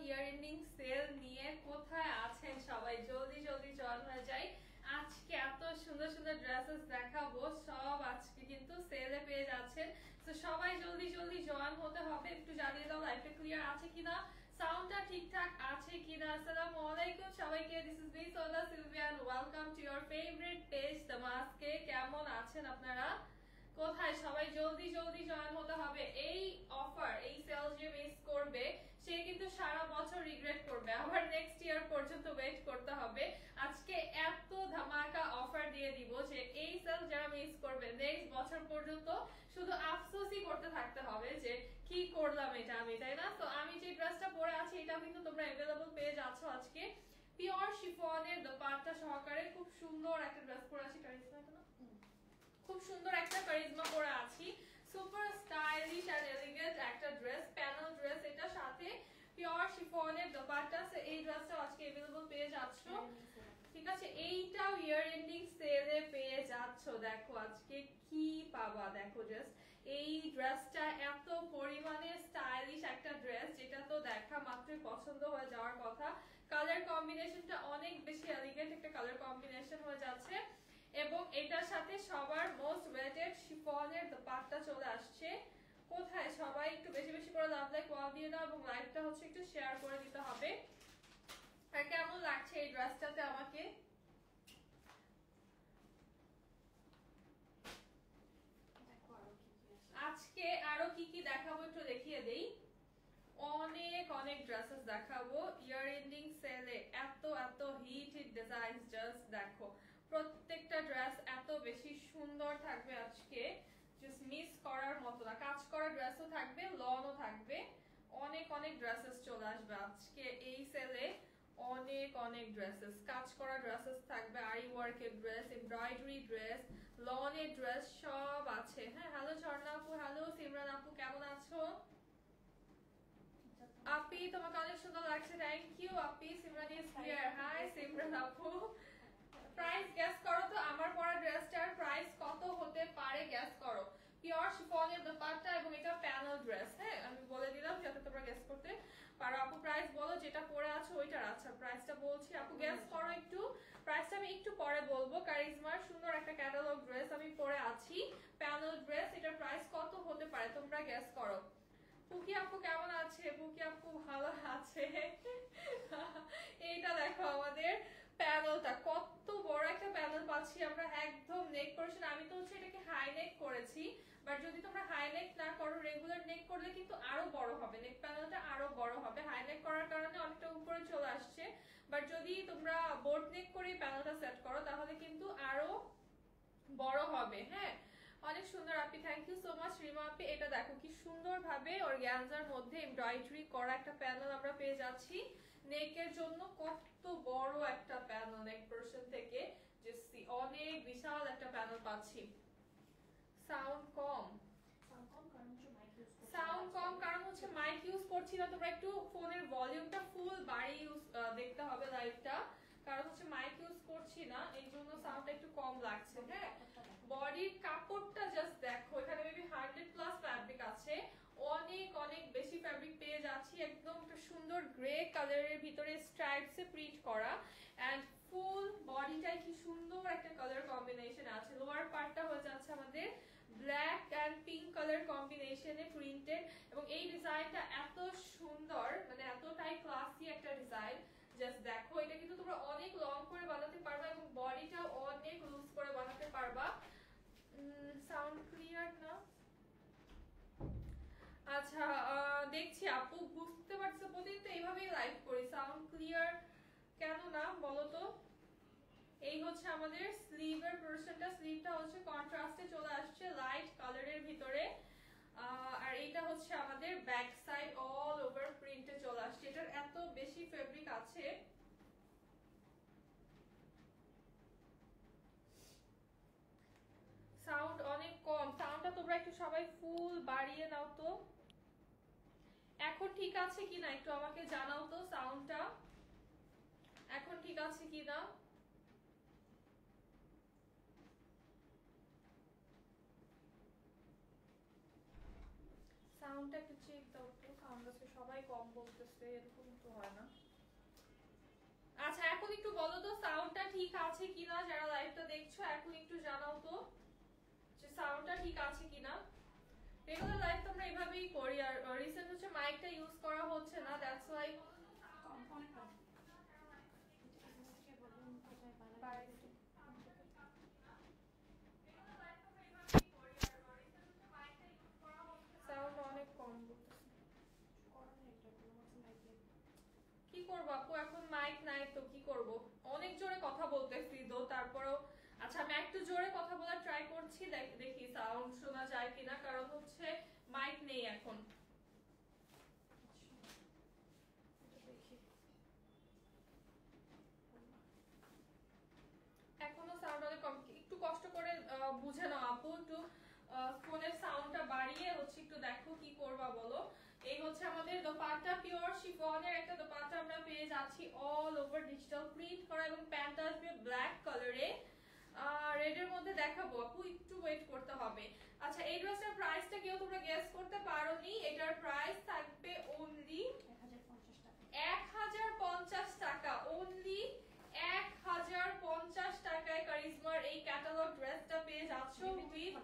Year ending sell নিয়ে কোথায় আছেন সবাই? জলদি জলদি জয়েন হয়ে যাই। আজকে এত সুন্দর সুন্দর ড্রেসেস দেখাবো, সব আজকে কিন্তু সেলে পেয়ে যাচ্ছেন। তো সবাই জলদি জলদি জয়েন হতে হবে। একটু জানিয়ে দাও লাইভটা ক্লিয়ার আছে কিনা, সাউন্ডটা ঠিকঠাক আছে কিনা। আসসালামু আলাইকুম সবাইকে, this is Sona Silvian, welcome to your favourite page তামাস্কে। কেমন আছেন আপনারা? কোথায় সবাই? জলদি জলদি জয়েন হতে হবে। এই অফার, এই সেল যে মিস করবে সে কিন্তু সারা বছর রিগ্রেট করবে, আবার নেক্সট ইয়ার পর্যন্ত ওয়েট করতে হবে। আজকে এত ধামাকা অফার দিয়ে দিব যে এই সেল যারা মিস করবে নেক্সট বছর পর্যন্ত শুধু আফসোসই করতে থাকতে হবে যে কি করলাম এটা আমি, তাই না? তো আমি যে ড্রেসটা পরে আছি এটা কিন্তু তোমরা অ্যাভেলেবল পেয়ে যাচ্ছ আজকে। পিওর শিফনের দোপাট্টা সহকারে খুব সুন্দর একটা ড্রেস পরে আছি। খুব সুন্দর একটা কারিজমা পরে আছি, সুপার স্টাইলিশ এন্ড এলিগেন্ট একটা ড্রেস, প্যানেল ড্রেস। এটা সাথে পিওর শিফনের দোপাট্টা। এই ড্রেসটা আজকে अवेलेबल পেয়ে যাচ্ছ, ঠিক আছে? এইটাও ইয়ার এন্ডিং সেলে পেয়ে যাচ্ছ। দেখো আজকে কি পাবা, দেখো জাস্ট এই ড্রেসটা এত পরিমাণে স্টাইলিশ একটা ড্রেস, যেটা তো দেখা মাত্রই পছন্দ হয়ে যাওয়ার কথা। কালার কম্বিনেশনটা অনেক বেশি এলিগেন্ট একটা কালার কম্বিনেশন হয়ে যাচ্ছে, এবং এটার সাথে সবার মোস্ট ওয়েটেড শিফনের দোপাট্টা চলে আসছে। কোথায় সবাই? একটু বেশি বেশি করে লাভ লাইক ওয়াও দিয়ে দাও, এবং লাইভটা হচ্ছে একটু শেয়ার করে দিতে হবে। আর কেমন লাগছে এই ড্রেসটাতে আমাকে? আজকে আরো কি কি দেখাবো একটু দেখিয়ে দেই। অনেক অনেক ড্রেসেস দেখাবো ইয়ার এন্ডিং সেলে। এত এত হিট হিট ডিজাইনস, জাস্ট দেখো প্রত্যেকটা ড্রেস এত বেশি সুন্দর থাকবে আজকে, জাস্ট মিস করার মতো না। কাজ করা ড্রেসও থাকবে, লনও থাকবে, অনেক অনেক ড্রেসেস চলে আসবে আজকে এই সেলে। অনেক অনেক ড্রেসেস, কাজ করা ড্রেসেস থাকবে, আরি ওয়ার্কের ড্রেস, এমব্রয়ডারি ড্রেস, লনের ড্রেস সব আছে। হ্যাঁ, হ্যালো ঝর্ণা আপু, হ্যালো সিমরান আপু, কেমন আছো? আপি তোমাকে অনেক সুন্দর লাগছে, থ্যাংক ইউ আপি। Simran is here, hi Simran আপু। প্রাইস গেস করো তো, আমার পরা ড্রেসটার প্রাইস কত হতে পারে গেস করো। পিওর শিফনের দোপাট্টা এবং এটা প্যানেল ড্রেস। হ্যাঁ, আমি বলে দিলাম যাতে তোমরা গেস করতে পারো। আপু প্রাইস বলো, যেটা পরে আছো ওইটার। আচ্ছা প্রাইসটা বলছি, আপু গেস করো একটু। প্রাইসটা আমি একটু পরে বলবো। কারিজমার সুন্দর একটা ক্যাটালগ ড্রেস আমি পরে আছি, প্যানেল ড্রেস। এটার প্রাইস কত হতে পারে তোমরা গেস করো। পুকি আপু কেমন আছে? পুকি আপু ভালো আছে। এইটা দেখো আমাদের প্যানেলটা, কত বড় একটা প্যানেল পাচ্ছি আমরা, একদম নেক পোরশন। আমি তো হচ্ছে এটাকে হাই নেক করেছি, বাট যদি তোমরা হাই নেক না করো, রেগুলার নেক করলে কিন্তু আরো বড় হবে, নেক প্যানেলটা আরো বড় হবে। হাই নেক করার কারণে অনেকটা উপরে চলে আসছে, বাট যদি তোমরা বোর্ড নেক করে প্যানেলটা সেট করো তাহলে কিন্তু আরো বড় হবে। হ্যাঁ, অনেক সুন্দর আপি, thank you so much Rima আপি। এটা দেখো কি সুন্দর ভাবে অর্গানজার মধ্যে এমব্রয়ডারি করা একটা প্যানেল আমরা পেয়ে যাচ্ছি নেকের জন্য। কত বড় একটা প্যানেল, নেক পোরশন থেকে অনেক বিশাল একটা প্যানেল পাচ্ছি। সাউন্ড কম, সাউন্ড কম কারণ হচ্ছে মাইক ইউজ করছি না। তোমরা একটু ফোনের ভলিউমটা ফুল বাড়িয়ে দেখতে হবে লাইভটা, কারণ হচ্ছে মাইক ইউজ করছি না, এই জন্য সাউন্ডটা একটু কম লাগছে। হ্যাঁ, বডির কাপড়টা জাস্ট দেখো, এখানে মেবি 100+ ফ্যাব্রিক আছে, অনেক অনেক বেশি ফ্যাব্রিক পেয়ে যাচ্ছি। একদম একটা সুন্দর গ্রে কালারের ভিতরে স্ট্রাইপসে প্রিন্ট করা, এন্ড ফুল বডিটাই কি সুন্দর একটা কালার কম্বিনেশন আছে। লোয়ার পার্টটা হয়ে যাচ্ছে আমাদের ব্ল্যাক এন্ড পিঙ্ক কালার কম্বিনেশনে প্রিন্টেড, এবং এই ডিজাইনটা এত সুন্দর, মানে এতটাই ক্লাসি একটা ডিজাইন। জাস্ট দেখো, এটা কিন্তু তোমরা অনেক লং করে বানাতে পারবা এবং বডিটা অনেক লুজ করে বানাতে পারবা। সাউন্ড ক্লিয়ার না? আচ্ছা, দেখছি আপু বুঝতে পারছো, প্রতিদিন তো এইভাবেই লাইভ করি, সাউন্ড ক্লিয়ার কেন না বলো তো? এই হচ্ছে আমাদের স্লিভের পোরশনটা, স্লিভটা হচ্ছে কন্ট্রাস্টে চলে আসছে লাইট কালারের ভিতরে, আর এটা হচ্ছে আমাদের ব্যাক সাইড অল ওভার প্রিন্টে চলে আসছে। এটার এত বেশি ফেব্রিক আছে, সাউন্ড অনেক কম। সাউন্ডটা তোমরা একটু সবাই ফুল বাড়িয়ে নাও তো। এখন ঠিক আছে কিনা একটু আমাকে জানাও তো, সাউন্ডটা এখন ঠিক আছে কিনা। সাউন্ড সাউন্ডটা একটু চেক দাও তো, সাউন্ড আছে সবাই কম বলতেছে, এরকম তো হয় না। আচ্ছা এখন একটু বলো তো সাউন্ডটা ঠিক আছে কিনা, যারা লাইভটা দেখছো এখন একটু জানাও তো যে সাউন্ডটা ঠিক আছে কিনা। রেগুলার লাইভ তো আমরা এভাবেই করি, আর রিসেন্ট হচ্ছে মাইকটা ইউজ করা হচ্ছে না, দ্যাটস ওয়াই। সাউন্ড অনেক কম কি করবো আপু, এখন মাইক নাই তো কি করব, অনেক জোরে কথা বলতেছি তো তারপরেও। আচ্ছা আমি একটু জোরে কথা বলার ট্রাই করছি, দেখি সাউন্ড শোনা যায় কিনা, কারণ হচ্ছে মাইক নেই এখন। এখনো সাউন্ড অনেক কম, একটু কষ্ট করে বুঝে নাও আপু, একটু ফোনের সাউন্ডটা বাড়িয়ে হচ্ছে একটু দেখো কি করবা বলো। এই হচ্ছে আমাদের দোপাট্টা, পিওর শিফনের একটা দোপাট্টা আমরা পেয়ে যাচ্ছি, অল ওভার ডিজিটাল প্রিন্ট করা, এবং প্যান্টটা আসবে ব্ল্যাক কালারে, রেডের মধ্যে দেখাবো আপু, একটু ওয়েট করতে হবে। আচ্ছা এই ড্রেসটার প্রাইসটা কেউ তোমরা গেস করতে পারোনি, এটার প্রাইস থাকবে অনলি 1050 টাকা, অনলি 1050 টাকায় কারিজমার এই ক্যাটালগ ড্রেসটা পেয়ে যাচ্ছ উইথ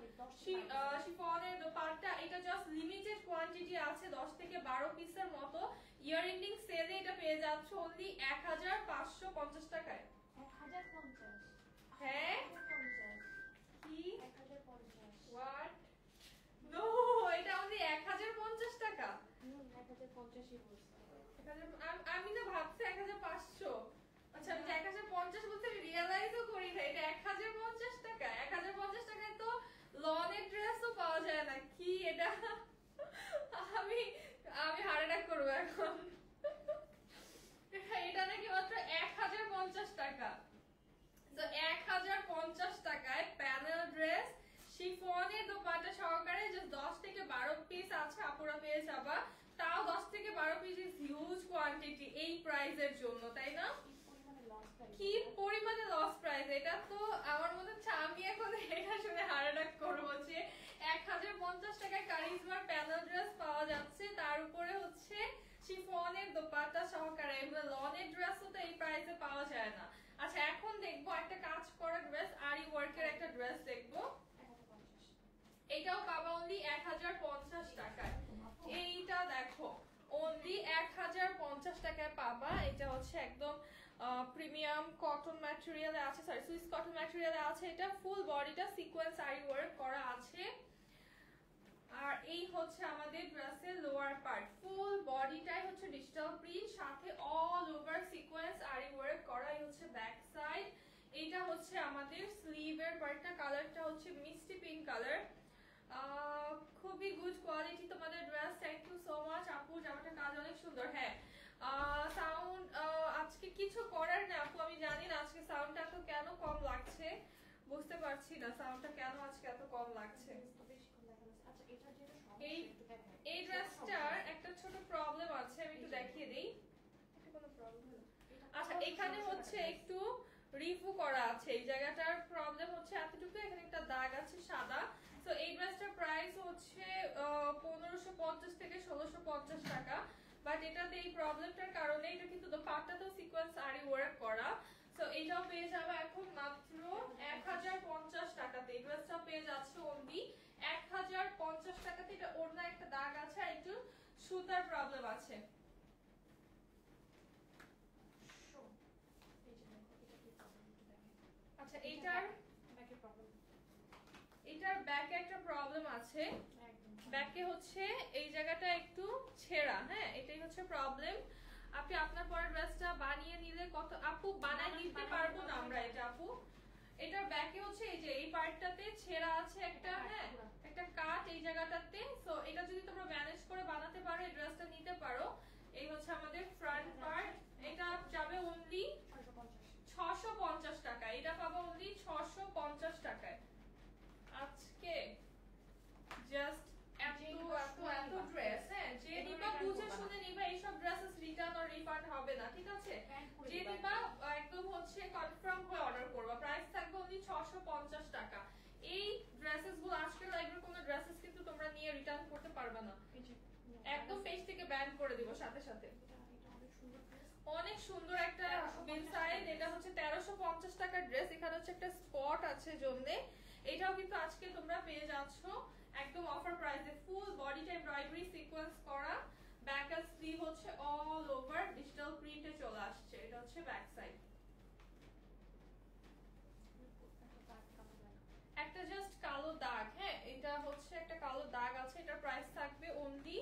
শিফনের দোপাট্টা। এটা জাস্ট লিমিটেড কোয়ান্টিটি আছে, 10 থেকে 12 পিসের মতো, ইয়ার এন্ডিং সেলে এটা পেয়ে যাচ্ছ অনলি 1550 টাকায়। 1050? হ্যাঁ 1050? কি 1050? হোয়াট, নো, এটা অনলি 1050 টাকা। 1050ই বলছি। আমি না ভাবছি 1500। আচ্ছা আমি 1050 বলতে আমি রিয়ালাইজও করি না এটা 1050 টাকা। 1050 টাকায় তো লনের ড্রেসও পাওয়া যায় না, কি এটা, আমি আমি হার্ট অ্যাটাক করবো এখন। এটা নাকি মাত্র 1050 টাকা। তো 1050 টাকায় প্যানেল ড্রেস শিফনের দোপাট্টা সহকারে যে 10 থেকে 12 পিস আছে আপুরা পেয়ে যাবা, তাও 10 থেকে 12 পিস ইজ হিউজ কোয়ান্টিটি এই প্রাইসের জন্য, তাই না? কি পরিমাণে লস প্রাইস, এটা তো আমার মনে হচ্ছে আমি এখন এটা শুনে হার্ট অ্যাটাক করবো যে 1050 টাকায় কারিজমার প্যানেল ড্রেস পাওয়া যাচ্ছে, তার উপরে হচ্ছে শিফনের দোপাট্টা সহকারে, এগুলো লনের ড্রেসও তো এই প্রাইসে পাওয়া যায় না। আচ্ছা এখন দেখবো একটা কাজ করা ড্রেস, আরি ওয়ার্কের একটা ড্রেস দেখবো, এটাও পাবা অনলি 1050 টাকায়। এইটা দেখো অনলি 1050 টাকায় পাবা, এটা হচ্ছে একদম প্রিমিয়াম কটন ম্যাটেরিয়ালে আছে, সরি সুইস কটন ম্যাটেরিয়ালে আছে, এটা ফুল বডিটা সিকোয়েন্স আরি ওয়ার্ক করা আছে। আর এই হচ্ছে আমাদের ড্রেসের লোয়ার পার্ট, ফুল বডিটাই হচ্ছে ডিজিটাল প্রিন্ট, সাথে অল ওভার সিকোয়েন্স আরি ওয়ার্ক করা, এই হচ্ছে ব্যাক সাইড। এইটা হচ্ছে আমাদের স্লিভের পার্টটা, কালারটা হচ্ছে মিষ্টি পিঙ্ক কালার, খুবই গুড কোয়ালিটি তোমাদের dress, thank you so much আপু, জামাটা কাজ অনেক সুন্দর। হ্যাঁ সাউন্ড আজকে কিছু করার না আপু, আমি জানি না আজকে সাউন্ডটা এত কেন কম লাগছে, বুঝতে পারছি না সাউন্ডটা কেন আজকে এত কম লাগছে। এই ড্রেসটার একটা ছোট প্রবলেম আছে, আমি একটু দেখিয়ে দেই। কোনো প্রবলেম হলো? আচ্ছা এখানে হচ্ছে একটু রিফু করা আছে, এই জায়গাটার প্রবলেম হচ্ছে এতটুকু, এখানে একটা দাগ আছে সাদা। তো এই ড্রেসটার প্রাইস হচ্ছে 1550 থেকে 1650 টাকা, বাট এটাতে এই প্রবলেমটার কারণে এটা কিন্তু দোপাট্টাতেও সিকোয়েন্স আরি ওয়ার্ক করা, সো এটাও পেয়ে যাবে এখন মাত্র 1050 টাকাতে। এই ড্রেসটা পেয়ে যাচ্ছে অনলি 1050 টাকাতে। এটা ওড়না একটা দাগ আছে আর একটু সুতার প্রবলেম আছে। আচ্ছা এটার ব্যাকে একটা প্রবলেম আছে, ব্যাকে হচ্ছে এই জায়গাটা একটু ছেঁড়া, হ্যাঁ এটাই হচ্ছে প্রবলেম। আপনি আপনার পরের ড্রেসটা বানিয়ে নিলে কত আপু বানাই দিতে পারবো না আমরা এটা আপু। এটার ব্যাকে হচ্ছে এই যে এই পার্টটাতে ছেঁড়া আছে একটা, হ্যাঁ একটা কাট এই জায়গাটাতে, সো এটা যদি তোমরা ম্যানেজ করে বানাতে পারো এই ড্রেসটা নিতে পারো। এই হচ্ছে আমাদের ফ্রন্ট পার্ট, এটা যাবে অনলি 650 টাকা, এটা পাবো অনলি 650 টাকায়। আজকে জাস্ট এত ড্রেস, হ্যাঁ যে নিবা বুঝে শুনে নিবা, এইসব ড্রেসেস রিটার্ন আর রিফান্ড হবে না, ঠিক আছে? যে নিবা একদম হচ্ছে কনফার্ম হয়ে অর্ডার করবা, প্রাইস থাকবে অনলি 650 টাকা। এই ড্রেসেস গুলো আজকের লাইভের কোনো ড্রেসেস কিন্তু তোমরা থেকে ব্যান করে দিব সাথে সাথে। এটা অনেক সুন্দর ড্রেস। অনেক সুন্দর একটা বিল সাইজ, এটা হচ্ছে 1350 টাকার ড্রেস। এখানে হচ্ছে একটা স্পট আছে জন্যে, এটাও কিন্তু আজকে তোমরা পেয়ে যাচ্ছ একদম অফার প্রাইসে। ফুল বডিটা এমব্রয়ডারি সিকোয়েন্স করা, ব্যাক আর স্লিভ হচ্ছে অল ওভার ডিজিটাল প্রিন্টে চলে আসছে। এটা হচ্ছে ব্যাক সাইড। একটা জাস্ট কালো দাগ, হ্যাঁ এটা হচ্ছে একটা কালো দাগ আছে। এটার প্রাইস থাকবে অনলি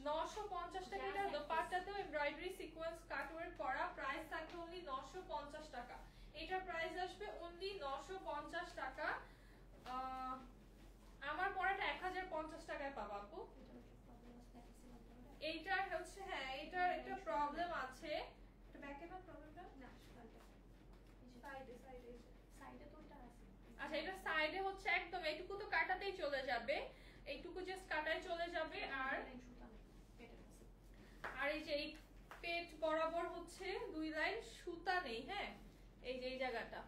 950 টাকা। এটা দোপাট্টাতেও এমব্রয়ডারি সিকোয়েন্স কাটওয়ার্ক করা, প্রাইস থাকবে অনলি 950 টাকা। এটার প্রাইস আসবে অনলি 950 টাকা। আমার পরাটা 1050 টাকায় পাবো আপু। এইটার হচ্ছে হ্যাঁ এইটার একটা প্রবলেম আছে। এটা ব্যাকে না প্রবলেমটা? না ফ্রন্টে। সাইডে সাইডে সাইডে তো এটা আছে। আচ্ছা এটা সাইডে হচ্ছে একদম এইটুকু তো কাটাতেই চলে যাবে, এইটুকু জাস্ট কাটাই চলে যাবে। আর আর এই যে এই পেট বরাবর হচ্ছে 2 লাইন সুতা নেই, হ্যাঁ এই যে এই জায়গাটা,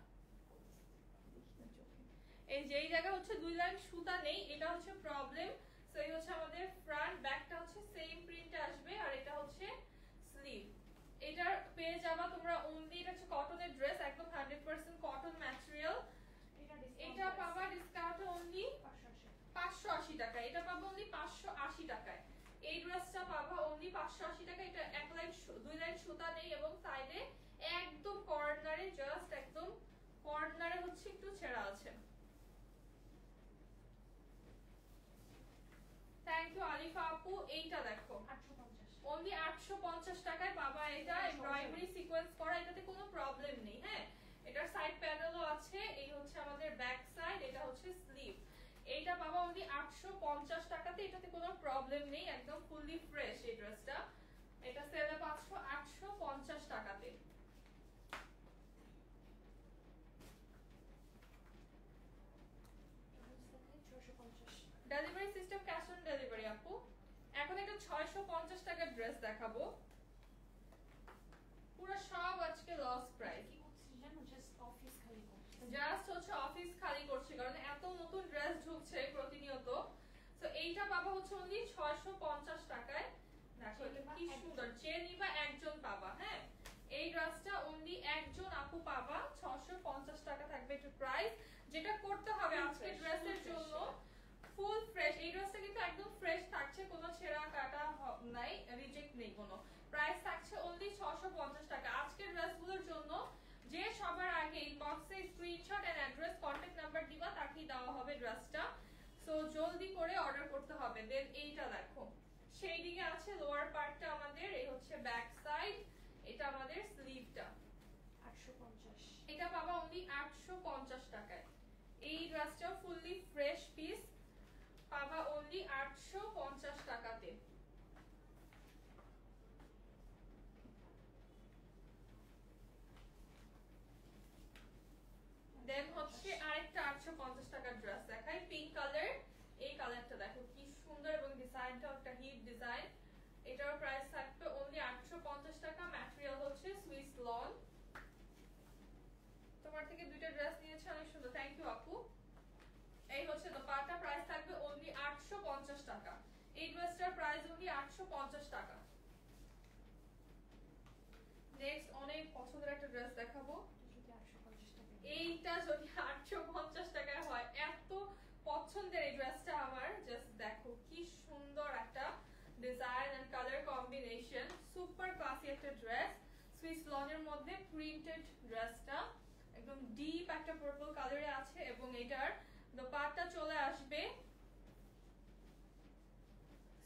এই যে এই জায়গা হচ্ছে 2 লাইন সুতা নেই, এটা হচ্ছে প্রবলেম। সো এই হচ্ছে আমাদের ফ্রন্ট, ব্যাকটা হচ্ছে সেম প্রিন্টে আসবে। আর এটা হচ্ছে স্লিভ। এটার পেয়ে যাবা তোমরা অনলি, এটা হচ্ছে কটনের ড্রেস, একদম 100% কটন ম্যাটেরিয়াল। এটা পাবা ডিসকাউন্টে অনলি 580 টাকা। এটা পাবা অনলি 580 টাকায়। এই ড্রেসটা পাবা অনলি 580 টাকা। এটা এক লাইন 2 লাইন সুতা নেই এবং সাইডে একদম কর্নারে, জাস্ট একদম কর্নারে হচ্ছে একটু ছেঁড়া আছে। থ্যাংক ইউ আলিফা আপু। এইটা দেখো 850 অনলি 850 টাকায় পাবা। এটা এমব্রয়ডারি সিকোয়েন্স করা, এটাতে কোনো প্রবলেম নেই। হ্যাঁ এটার সাইড প্যানেলও আছে। এই হচ্ছে আমাদের ব্যাক সাইড, এটা হচ্ছে স্লিভ। এইটা পাবা অনলি 850 টাকাতে, এটাতে কোনো প্রবলেম নেই, একদম ফুললি ফ্রেশ এই ড্রেসটা। এটা সেলে পাচ্ছ 850 টাকাতে। Delivery system cash on delivery আপু। এখন একটা 650 টাকার ড্রেস দেখাবো, পুরো সব আজকে লস প্রাইস। কি করছিস জানো, জাস্ট অফিস খালি করছিস। জাস্ট হচ্ছে অফিস খালি করছে কারণ এত নতুন ড্রেস ঢুকছে প্রতিনিয়ত। তো এইটা পাবা হচ্ছে অনলি 650 টাকায়। দেখো এটা কি সুন্দর, যে নিবা একজন পাবা। হ্যাঁ এই ড্রেসটা অনলি একজন আপু পাবা, 650 টাকা থাকবে এটার প্রাইস। যেটা করতে হবে আজকে ড্রেসের জন্য ফুল ফ্রেশ, এই ড্রেসটা কিন্তু একদম ফ্রেশ থাকছে, কোনো ছেঁড়া কাটা নাই, রিজেক্ট নেই কোনো। প্রাইস থাকছে অনলি 650 টাকা আজকের ড্রেসগুলোর জন্য। যে সবার আগে ইনবক্সে screenshot and address contact number দিবা তাকেই দেওয়া হবে ড্রেসটা। সো জলদি করে অর্ডার করতে হবে। দেন এইটা দেখো শেডিং এ আছে লোয়ার পার্টটা আমাদের, এই হচ্ছে ব্যাক সাইড, এটা আমাদের স্লিভটা। 850 এটা পাবা অনলি 850 টাকায়। এই ড্রেসটা ফুললি ফ্রেশ পিস, পাবা অনলি 850 টাকাতে। দেন হচ্ছে আরেকটা 850 টাকার ড্রেস দেখাই, পিঙ্ক কালার। এই কালারটা দেখো কি সুন্দর এবং ডিজাইনটা একটা হিট ডিজাইন। এটার প্রাইস থাকবে অনলি 850 টাকা। ম্যাটেরিয়াল হচ্ছে সুইস লন। তোমার থেকে দুইটা ড্রেস নিয়েছে, অনেক সুন্দর, থ্যাংক ইউ আপু। এই হচ্ছে দোপাট্টা, প্রাইস থাকবে অনলি 850 টাকা। এই ড্রেসটার প্রাইস অনলি 850 টাকা। নেক্সট অনেক পছন্দের একটা ড্রেস দেখাবো। এইটা যদি 850 টাকায় হয়, এত পছন্দের এই ড্রেসটা আমার, জাস্ট দেখো কি সুন্দর একটা design and colour combination, super classy একটা ড্রেস। সুইস লনের মধ্যে প্রিন্টেড ড্রেসটা একদম ডিপ একটা পার্পল কালারে আছে এবং এটার দোপাট্টা চলে আসবে।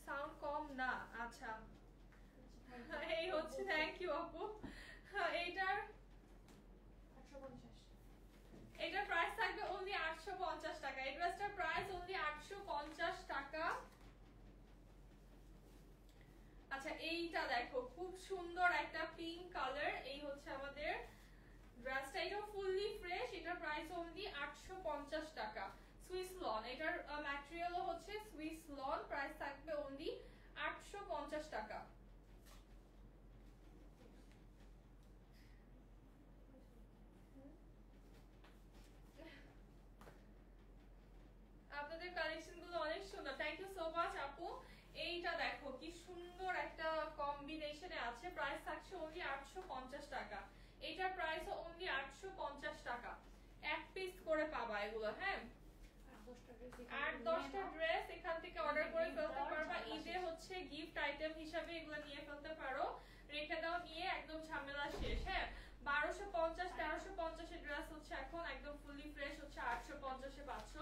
সাউন্ড কম না, আচ্ছা এই হচ্ছে, থ্যাংক ইউ আপু। এইটার এটার প্রাইস থাকবে অনলি 850 টাকা। এই ড্রেসটার প্রাইস অনলি 850 টাকা। আচ্ছা এইটা দেখো খুব সুন্দর একটা পিঙ্ক কালার, এই হচ্ছে আমাদের ড্রেসটা, এটা ফুললি ফ্রেশ। এটার প্রাইস অনলি 850 টাকা। সুইস লন, এটার ম্যাটেরিয়ালও হচ্ছে সুইস লন, প্রাইস থাকবে অনলি 850 টাকা। আপনাদের কালেকশন গুলো অনেক সুন্দর, থ্যাংক ইউ সো মাচ আপু। এইটা দেখো কি সুন্দর কালেকশনে আছে, প্রাইস থাকছে অনলি 850 টাকা। এটার প্রাইস অনলি 850 টাকা। এক পিস করে পাবা এগুলো, হ্যাঁ। 8-10টা ড্রেস এখান থেকে অর্ডার করে ফেলতে পারবা। ঈদে হচ্ছে গিফট আইটেম হিসাবে এগুলো নিয়ে ফেলতে পারো, রেখে দাও, নিয়ে একদম ঝামেলা শেষ। হ্যাঁ, 1250 1350 এর ড্রেস হচ্ছে এখন একদম ফুলি ফ্রেশ হচ্ছে 850 এ পাচ্ছ।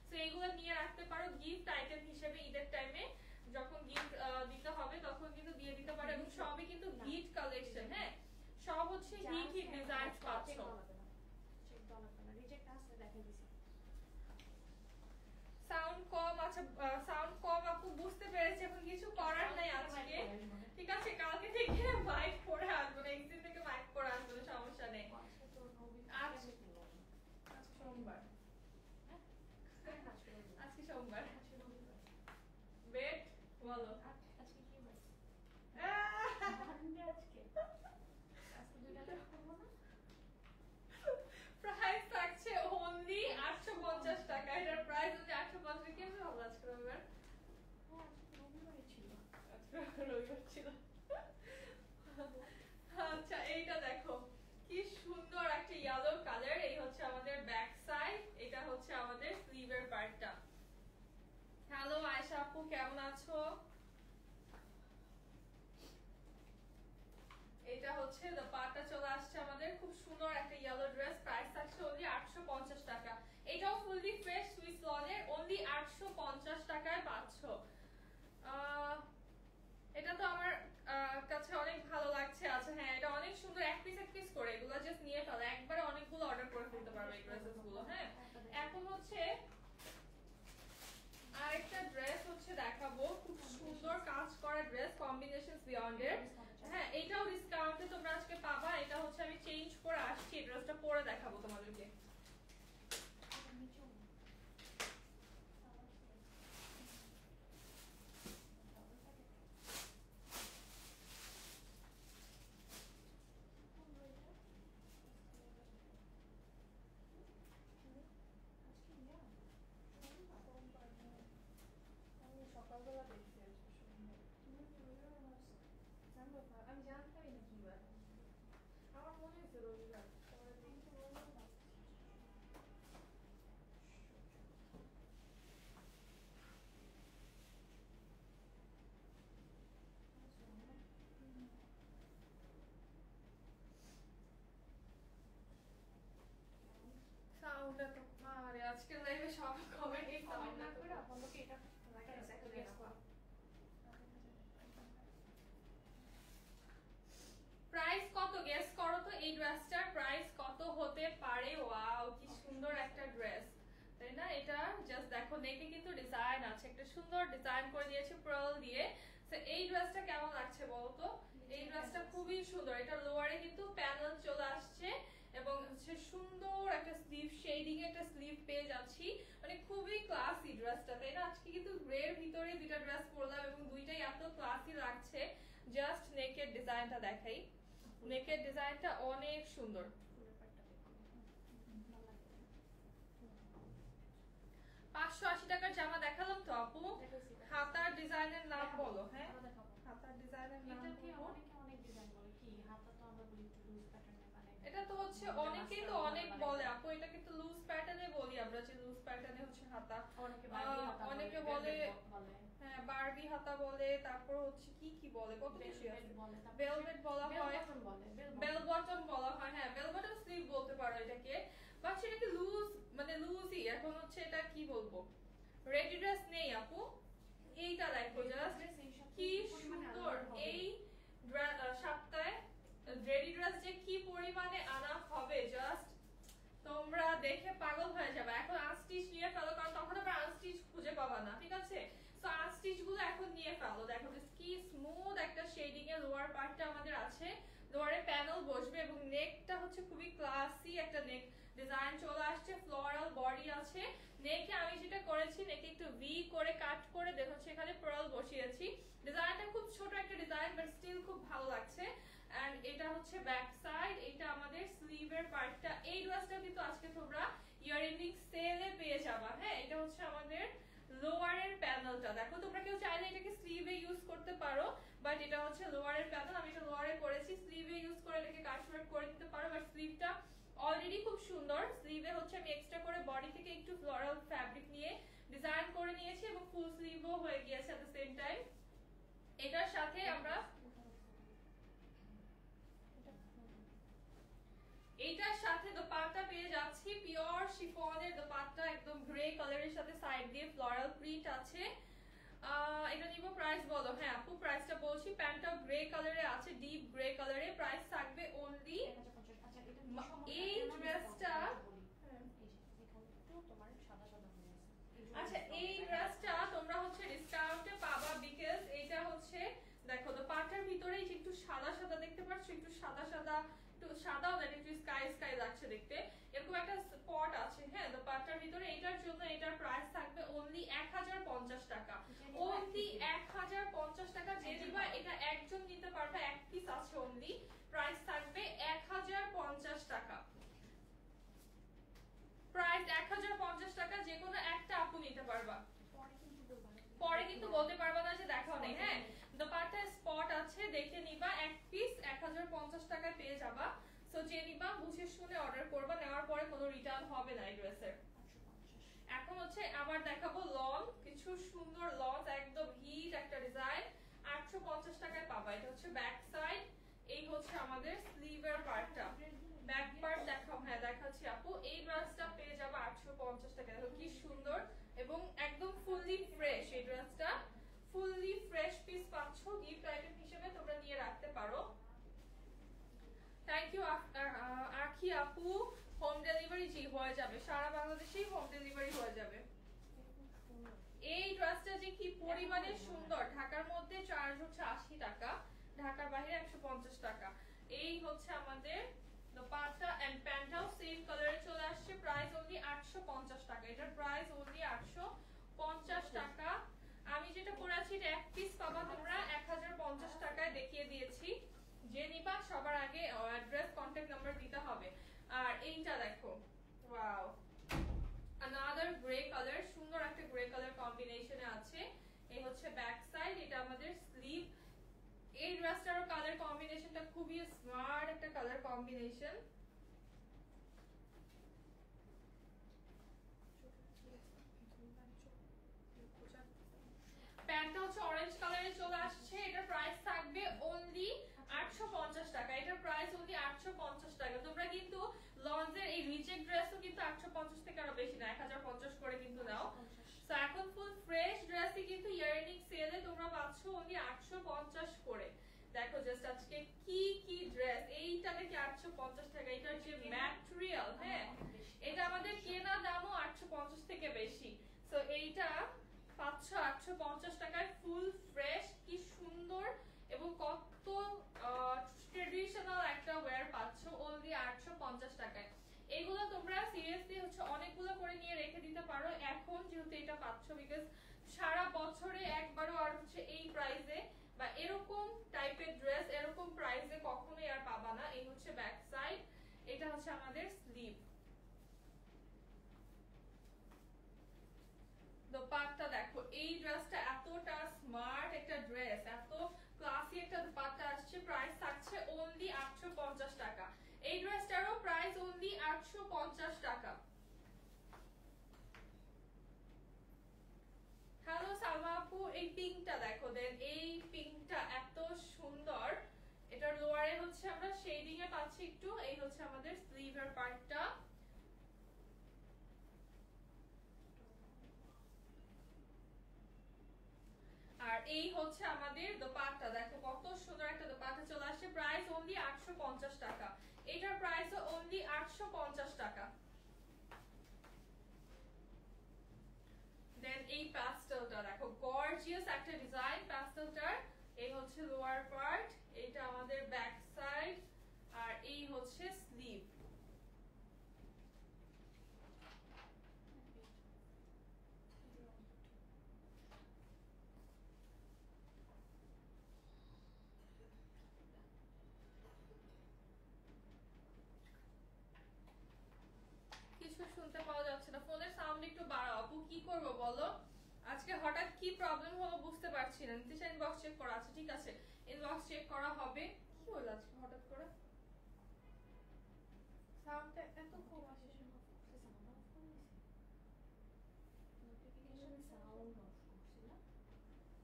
তো এগুলো নিয়ে রাখতে পারো গিফট আইটেম হিসেবে, ঈদের টাইমে যখন গিফট দিতে হবে তখন কিন্তু দিয়ে দিতে পারো। এবং সবই কিন্তু হিট কালেকশন, হ্যাঁ, সব হচ্ছে হিট ডিজাইন পাচ্ছ। সাউন্ড কম, আচ্ছা সাউন্ড কম আপু বুঝতে পেরেছি, এখন কিছু করার নাই আজকে, ঠিক আছে, কালকে থেকে মাইক পরে আসবো, নেক্সট দিন থেকে মাইক পরে আসবো, সমস্যা নেই। আজকে সোমবার, আজকে সোমবার। বেট বলো আজকে কি বার? প্রাইস থাকছে অনলি 850 টাকা। এটার প্রাইস হচ্ছে 850। কেমন ভালো আজকে রবিবার? রবিবার ছিল। আচ্ছা এইটা দেখো কি সুন্দর একটা ইয়েলো কালার, এই হচ্ছে আমাদের ব্যাক সাইড, এটা হচ্ছে আমাদের স্লিভের পার্টটা। হ্যালো আয়েশা আপু, কেমন আছো? এটা হচ্ছে দোপাট্টা চলে আসছে আমাদের, খুব সুন্দর একটা ইয়েলো ড্রেস, প্রাইস থাকছে অনলি 850 টাকা। এটাও ফুললি ফ্রেশ সুইস লনের, অনলি 850 টাকায় পাচ্ছ। এটা তো আমার কাছে অনেক ভালো লাগছে। আচ্ছা হ্যাঁ, এটা অনেক সুন্দর, এক পিস করে এগুলো জাস্ট নিয়ে ফেলো, একবারে অনেকগুলো অর্ডার করে ফেলতে পারবে এই ড্রেসেস গুলো। হ্যাঁ, এখন হচ্ছে আরেকটা ড্রেস হচ্ছে দেখাবো, খুব সুন্দর কাজ করা ড্রেস, কম্বিনেশনস বিয়ন্ড এর। হ্যাঁ, এটাও ডিসকাউন্টে তোমরা আজকে পাবা। এটা হচ্ছে আমি চেঞ্জ করে আসছি, এই ড্রেসটা পরে দেখাবো তোমাদেরকে। সকালবেলা দেখছি আমি জানতামই না কি বার, আমার মনে হয়েছে রবিবার। সাউন্ডটা তো আরে আজকে লাইভে সব কমেন্ট এই সাউন্ড না করে আপনাকে এটা প্রাইস কত গেস করো তো, এই ড্রেসটার প্রাইস কত হতে পারে? ওয়াও কি সুন্দর একটা ড্রেস, তাই না? এটা জাস্ট দেখো, নেকে কিন্তু ডিজাইন আছে, একটা সুন্দর ডিজাইন করে দিয়েছে পার্ল দিয়ে। তো এই ড্রেসটা কেমন লাগছে বলো তো? এই ড্রেসটা খুবই সুন্দর, এটা লোয়ারে কিন্তু প্যানেল চলে আসছে এবং হচ্ছে সুন্দর একটা স্লিভ শেডিং একটা স্লিভ পেয়ে যাচ্ছি, মানে খুবই ক্লাসি ড্রেসটা, তাই না? আজকে কিন্তু গ্রের ভিতরে দুইটা ড্রেস পরলাম এবং দুইটাই এত ক্লাসি লাগছে। জাস্ট নেকের ডিজাইনটা দেখাই, নেকের ডিজাইনটা অনেক সুন্দর। 580 টাকার জামা দেখালাম তো আপু, হাতার ডিজাইনের নাম বলো। হ্যাঁ, হাতার ডিজাইনের নাম অনেক ডিজাইন বলে কি, হাতা তো আমরা বলি একটু লুজ প্যাটার্নে, মানে এটা তো হচ্ছে অনেকেই তো অনেক বলে আপু, এটা কিন্তু লুজ প্যাটার্নে বলি আমরা, যে লুজ প্যাটার্নে হচ্ছে হাতা। অনেকে বলে হ্যাঁ বারবি হাতা বলে, তারপর হচ্ছে কি কি বলে, কত কিছু আছে, ভেলভেট বলা হয়, বেল বটম বলা হয়। হ্যাঁ, বেল বটম স্লিভ বলতে পারো এটাকে, বাট সেটাকে লুজ মানে লুজই। এখন হচ্ছে এটা কি বলবো, রেডি ড্রেস নেই আপু। এইটা দেখো জাস্ট কি সুন্দর, এই সপ্তাহে রেডি ড্রেস যে কি পরিমাণে আনা হবে জাস্ট তোমরা দেখে পাগল হয়ে যাবে। এখন আনস্টিচ নিয়ে ফেলো, কারণ তখন আবার আনস্টিচ খুঁজে পাবা না, ঠিক আছে? সো আনস্টিচ গুলো এখন নিয়ে ফেলো। দেখো কি স্মুথ একটা শেডিং এর লোয়ার পার্টটা আমাদের আছে, লোয়ারে প্যানেল বসবে এবং নেকটা হচ্ছে খুবই ক্লাসি একটা নেক ডিজাইন চলে আসছে, ফ্লোরাল বডি আছে। নেকে আমি যেটা করেছি, নেকে একটু ভি করে কাট করে দেখো সেখানে পার্ল বসিয়েছি। ডিজাইনটা খুব ছোট একটা ডিজাইন, বাট স্টিল খুব ভালো লাগছে। এন্ড এটা হচ্ছে ব্যাক সাইড, এটা আমাদের স্লিভের পার্টটা। এই ড্রেসটা কিন্তু আজকে তোমরা ইয়ার এন্ডিং সেলে পেয়ে যাবা। হ্যাঁ, এটা হচ্ছে আমাদের লোয়ারের প্যানেলটা। দেখো তোমরা কেউ চাইলে এটাকে স্লিভে ইউজ করতে পারো, বাট এটা হচ্ছে লোয়ারের প্যানেল। আমি এটা প্যাচ ওয়ার্ক করে নিতে পারো। বাট স্লিভটা অলরেডি খুব সুন্দর। স্লিভে হচ্ছে আমি এক্সট্রা করে বডি থেকে একটু ফ্লোরাল ফ্যাব্রিক নিয়ে ডিজাইন করে নিয়েছি এবং ফুল স্লিভও হয়ে গিয়েছে এট দ্য সেম টাইম। এটার সাথে আমরা এইটার সাথে দোপাট্টা পেয়ে যাচ্ছি পিওর শিফনের দোপাট্টা, একদম গ্রে কালারের সাথে সাইড দিয়ে ফ্লোরাল প্রিন্ট আছে। এটা নিব প্রাইস বলো। হ্যাঁ আপু প্রাইসটা বলছি। প্যান্টটা গ্রে কালারে আছে, ডিপ গ্রে কালারে। প্রাইস থাকবে অনলি এই ড্রেসটা। আচ্ছা এই ড্রেসটা তোমরা হচ্ছে ডিসকাউন্টে পাবা বিকজ এটা হচ্ছে দেখো দোপাট্টার ভিতরে একটু সাদা সাদা দেখতে পাচ্ছ, একটু সাদা সাদা, একটু সাদাও না, একটু স্কাই স্কাই লাগছে দেখতে, এরকম একটা স্পট আছে হ্যাঁ দোপাট্টার ভিতরে। এটার জন্য এটার প্রাইস থাকবে অনলি 1050 টাকা। অনলি 1050 টাকা। যে নিবা এটা একজন নিতে পারবে, এক পিস আছে অনলি। প্রাইস থাকবে 1050 টাকা। প্রাইস 1050 টাকা। যে কোনো একটা আপু নিতে পারবা, পরে কিন্তু বলতে পারবা না যে দেখাও নেই। হ্যাঁ দোপাট্টায় স্পট আছে, দেখে নিবা। এক পিস 1050 টাকায় পেয়ে যাবা। সো যে নিবা বুঝে শুনে অর্ডার করবা, নেওয়ার পরে কোনো রিটার্ন হবে না এই ড্রেসের। এখন হচ্ছে আবার দেখাবো লং, কিছু সুন্দর লং, একদম হিট একটা ডিজাইন। 850 টাকায় পাবা। এটা হচ্ছে ব্যাক সাইড, এই হচ্ছে আমাদের স্লিভের পার্টটা। ব্যাক পার্ট দেখাও। হ্যাঁ দেখাচ্ছি আপু। এই ড্রেসটা পেয়ে যাবে 850 টাকা। দেখো কি সুন্দর এবং একদম ফুললি ফ্রেশ। এই ড্রেসটা ফুললি ফ্রেশ পিস পাচ্ছ, গিফট আইটেম হিসেবে তোমরা নিয়ে রাখতে পারো। থ্যাংক ইউ আখি আপু। হোম ডেলিভারি জি হয়ে যাবে, সারা বাংলাদেশেই হোম ডেলিভারি হয়ে যাবে। এই ড্রেসটা যে কি পরিমাণে সুন্দর। ঢাকার মধ্যে চার্জ হচ্ছে 80 টাকা, ঢাকার বাইরে 150 টাকা। এই হচ্ছে আমাদের দোপাট্টা এন্ড প্যান্টটাও সেম কালারে চলে আসছে। প্রাইস অনলি 850 টাকা। এটার প্রাইস অনলি 850 টাকা। আমি যেটা পরে আছি এটা এক পিস পাবা তোমরা 1050 টাকায় দেখিয়ে দিয়েছি। যে নিবা সবার আগে অ্যাড্রেস কন্টাক্ট নাম্বার দিতে হবে। আর এইটা দেখো, ওয়াও another গ্রে কালার, সুন্দর একটা গ্রে কালার কম্বিনেশনে আছে। এই হচ্ছে ব্যাক সাইড, এটা আমাদের স্লিভ। এই ড্রেসটারও কালার কম্বিনেশনটা খুবই স্মার্ট একটা কালার কম্বিনেশন। প্যান্টটা হচ্ছে অরেঞ্জ কালারে চলে আসছে। এটার প্রাইস থাকবে অনলি 850 টাকা। এটার প্রাইস অনলি 850 টাকা। তোমরা কিন্তু লঞ্জের এই রিজেক্ট ড্রেসও কিন্তু 850 থেকে আরো বেশি না, 1050 করে কিন্তু নাও। সো এখন ফুল ফ্রেশ ড্রেসই কিন্তু ইয়ারনিং সেলে তোমরা পাচ্ছ অনলি 850 করে। দেখো জাস্ট আজকে কি কি ড্রেস। এইটা নাকি 850 টাকা। এটার যে ম্যাটেরিয়াল, হ্যাঁ এটা আমাদের কেনা দামও 850 থেকে বেশি। সো এইটা পাচ্ছ 850 টাকায় ফুল ফ্রেশ। কি সুন্দর এবং কত ট্রেডিশনাল একটা ওয়্যার পাচ্ছ অনলি 850 টাকায়। এগুলো তোমরা সিরিয়াসলি হচ্ছে অনেকগুলো করে নিয়ে রেখে দিতে পারো এখন যেহেতু এটা পাচ্ছ, বিকজ সারা বছরে একবারও আর হচ্ছে এই প্রাইসে বা এরকম টাইপের ড্রেস এরকম প্রাইসে কখনোই আর পাবা না। এই হচ্ছে ব্যাক সাইড, এটা হচ্ছে আমাদের স্লিভ। দোপাট্টা দেখো, এই ড্রেসটা এতটা স্মার্ট একটা ড্রেস, এত ক্লাসি একটা দোপাট্টা আসছে। প্রাইস থাকছে অনলি 850 টাকা। এই ড্রেসটারও প্রাইস অনলি 850 টাকা। হ্যালো সালমা আপু, এই পিঙ্কটা দেখো, দেন এই পিঙ্কটা এত সুন্দর। এটার লোয়ারে হচ্ছে আমরা শেডিং এ পাচ্ছি একটু। এই হচ্ছে আমাদের স্লিভের পার্টটা। আর এই হচ্ছে আমাদের দোপাট্টা। দেখো কত সুন্দর একটা দোপাট্টা চলে আসছে। প্রাইস অনলি 850 টাকা। এটার প্রাইস অনলি 850 টাকা। দেন এই প্যাস্টেলটা দেখো, গর্জিয়াস একটা ডিজাইন প্যাস্টেলটার। এই হচ্ছে লোয়ার পার্ট, এটা আমাদের ব্যাক সাইড, আর এই হচ্ছে স্লিভ। কিছু শুনতে পাওয়া যাচ্ছে না, ফোনের সাউন্ড একটু বাড়াও আপু। কি করব বলো, আজকে হঠাৎ কি প্রবলেম হলো বুঝতে পারছি না। নিতিশা ইনবক্স চেক করা আছে, ঠিক আছে ইনবক্স চেক করা হবে। কি হলো আজকে হঠাৎ করে? সাউন্ডটা এত কম আসে।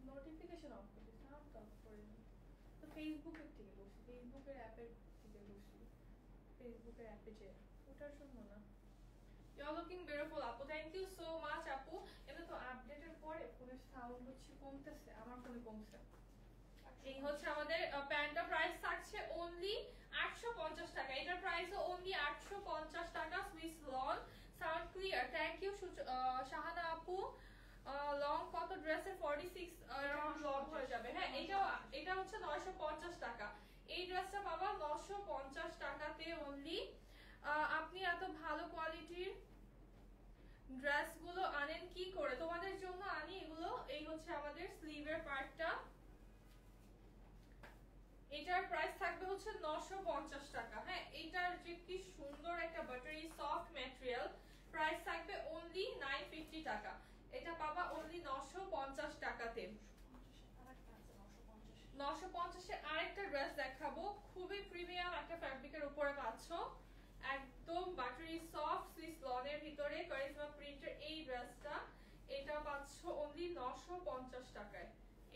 নোটিফিকেশন অফ করছি, সাউন্ড অফ করিনি। তো ফেসবুকের থেকে করছি, ফেসবুকের অ্যাপের থেকে করছি, ফেসবুকের অ্যাপে যে ওটা শুনবো না। You're looking beautiful আপু, থ্যাংক ইউ সো মাচ আপু। এটা তো আপডেটের পরে ফোনের সাউন্ড হচ্ছে কমতেছে, আমার ফোনে কমছে। এই হচ্ছে আমাদের প্যান্টটা প্রাইস থাকছে অনলি 850 টাকা। এটার প্রাইসও অনলি 850 টাকা। Swiss lawn sound clear, thank you Shahana আপু। লং কত ড্রেসের? 46 अराउंड লং হয়ে যাবে। হ্যাঁ, এটা হচ্ছে 950 টাকা। এই ড্রেসটা পাবা 950 টাকাতে অনলি। আপনি এত ভালো কোয়ালিটির ড্রেসগুলো আনেন কি করে? তোমাদের জন্য আনি এগুলো। এই হচ্ছে আমাদের স্লিভের পার্টটা, এটার প্রাইস থাকবে হচ্ছে 950 টাকা। হ্যাঁ, এটার যে কি সুন্দর একটা বাটারি সফট ম্যাটেরিয়াল, প্রাইস থাকবে অনলি 950 টাকা। এটা পাবা অনলি 950 টাকাতে। 950 এর আরেকটা ড্রেস দেখাবো, খুবই প্রিমিয়াম একটা ফ্যাব্রিকের উপরে পাচ্ছ, একদম বাটারি সফট সুইস লনের ভিতরে কারিজমা প্রিন্টের এই ড্রেসটা। এটা পাচ্ছ অনলি 950 টাকায়।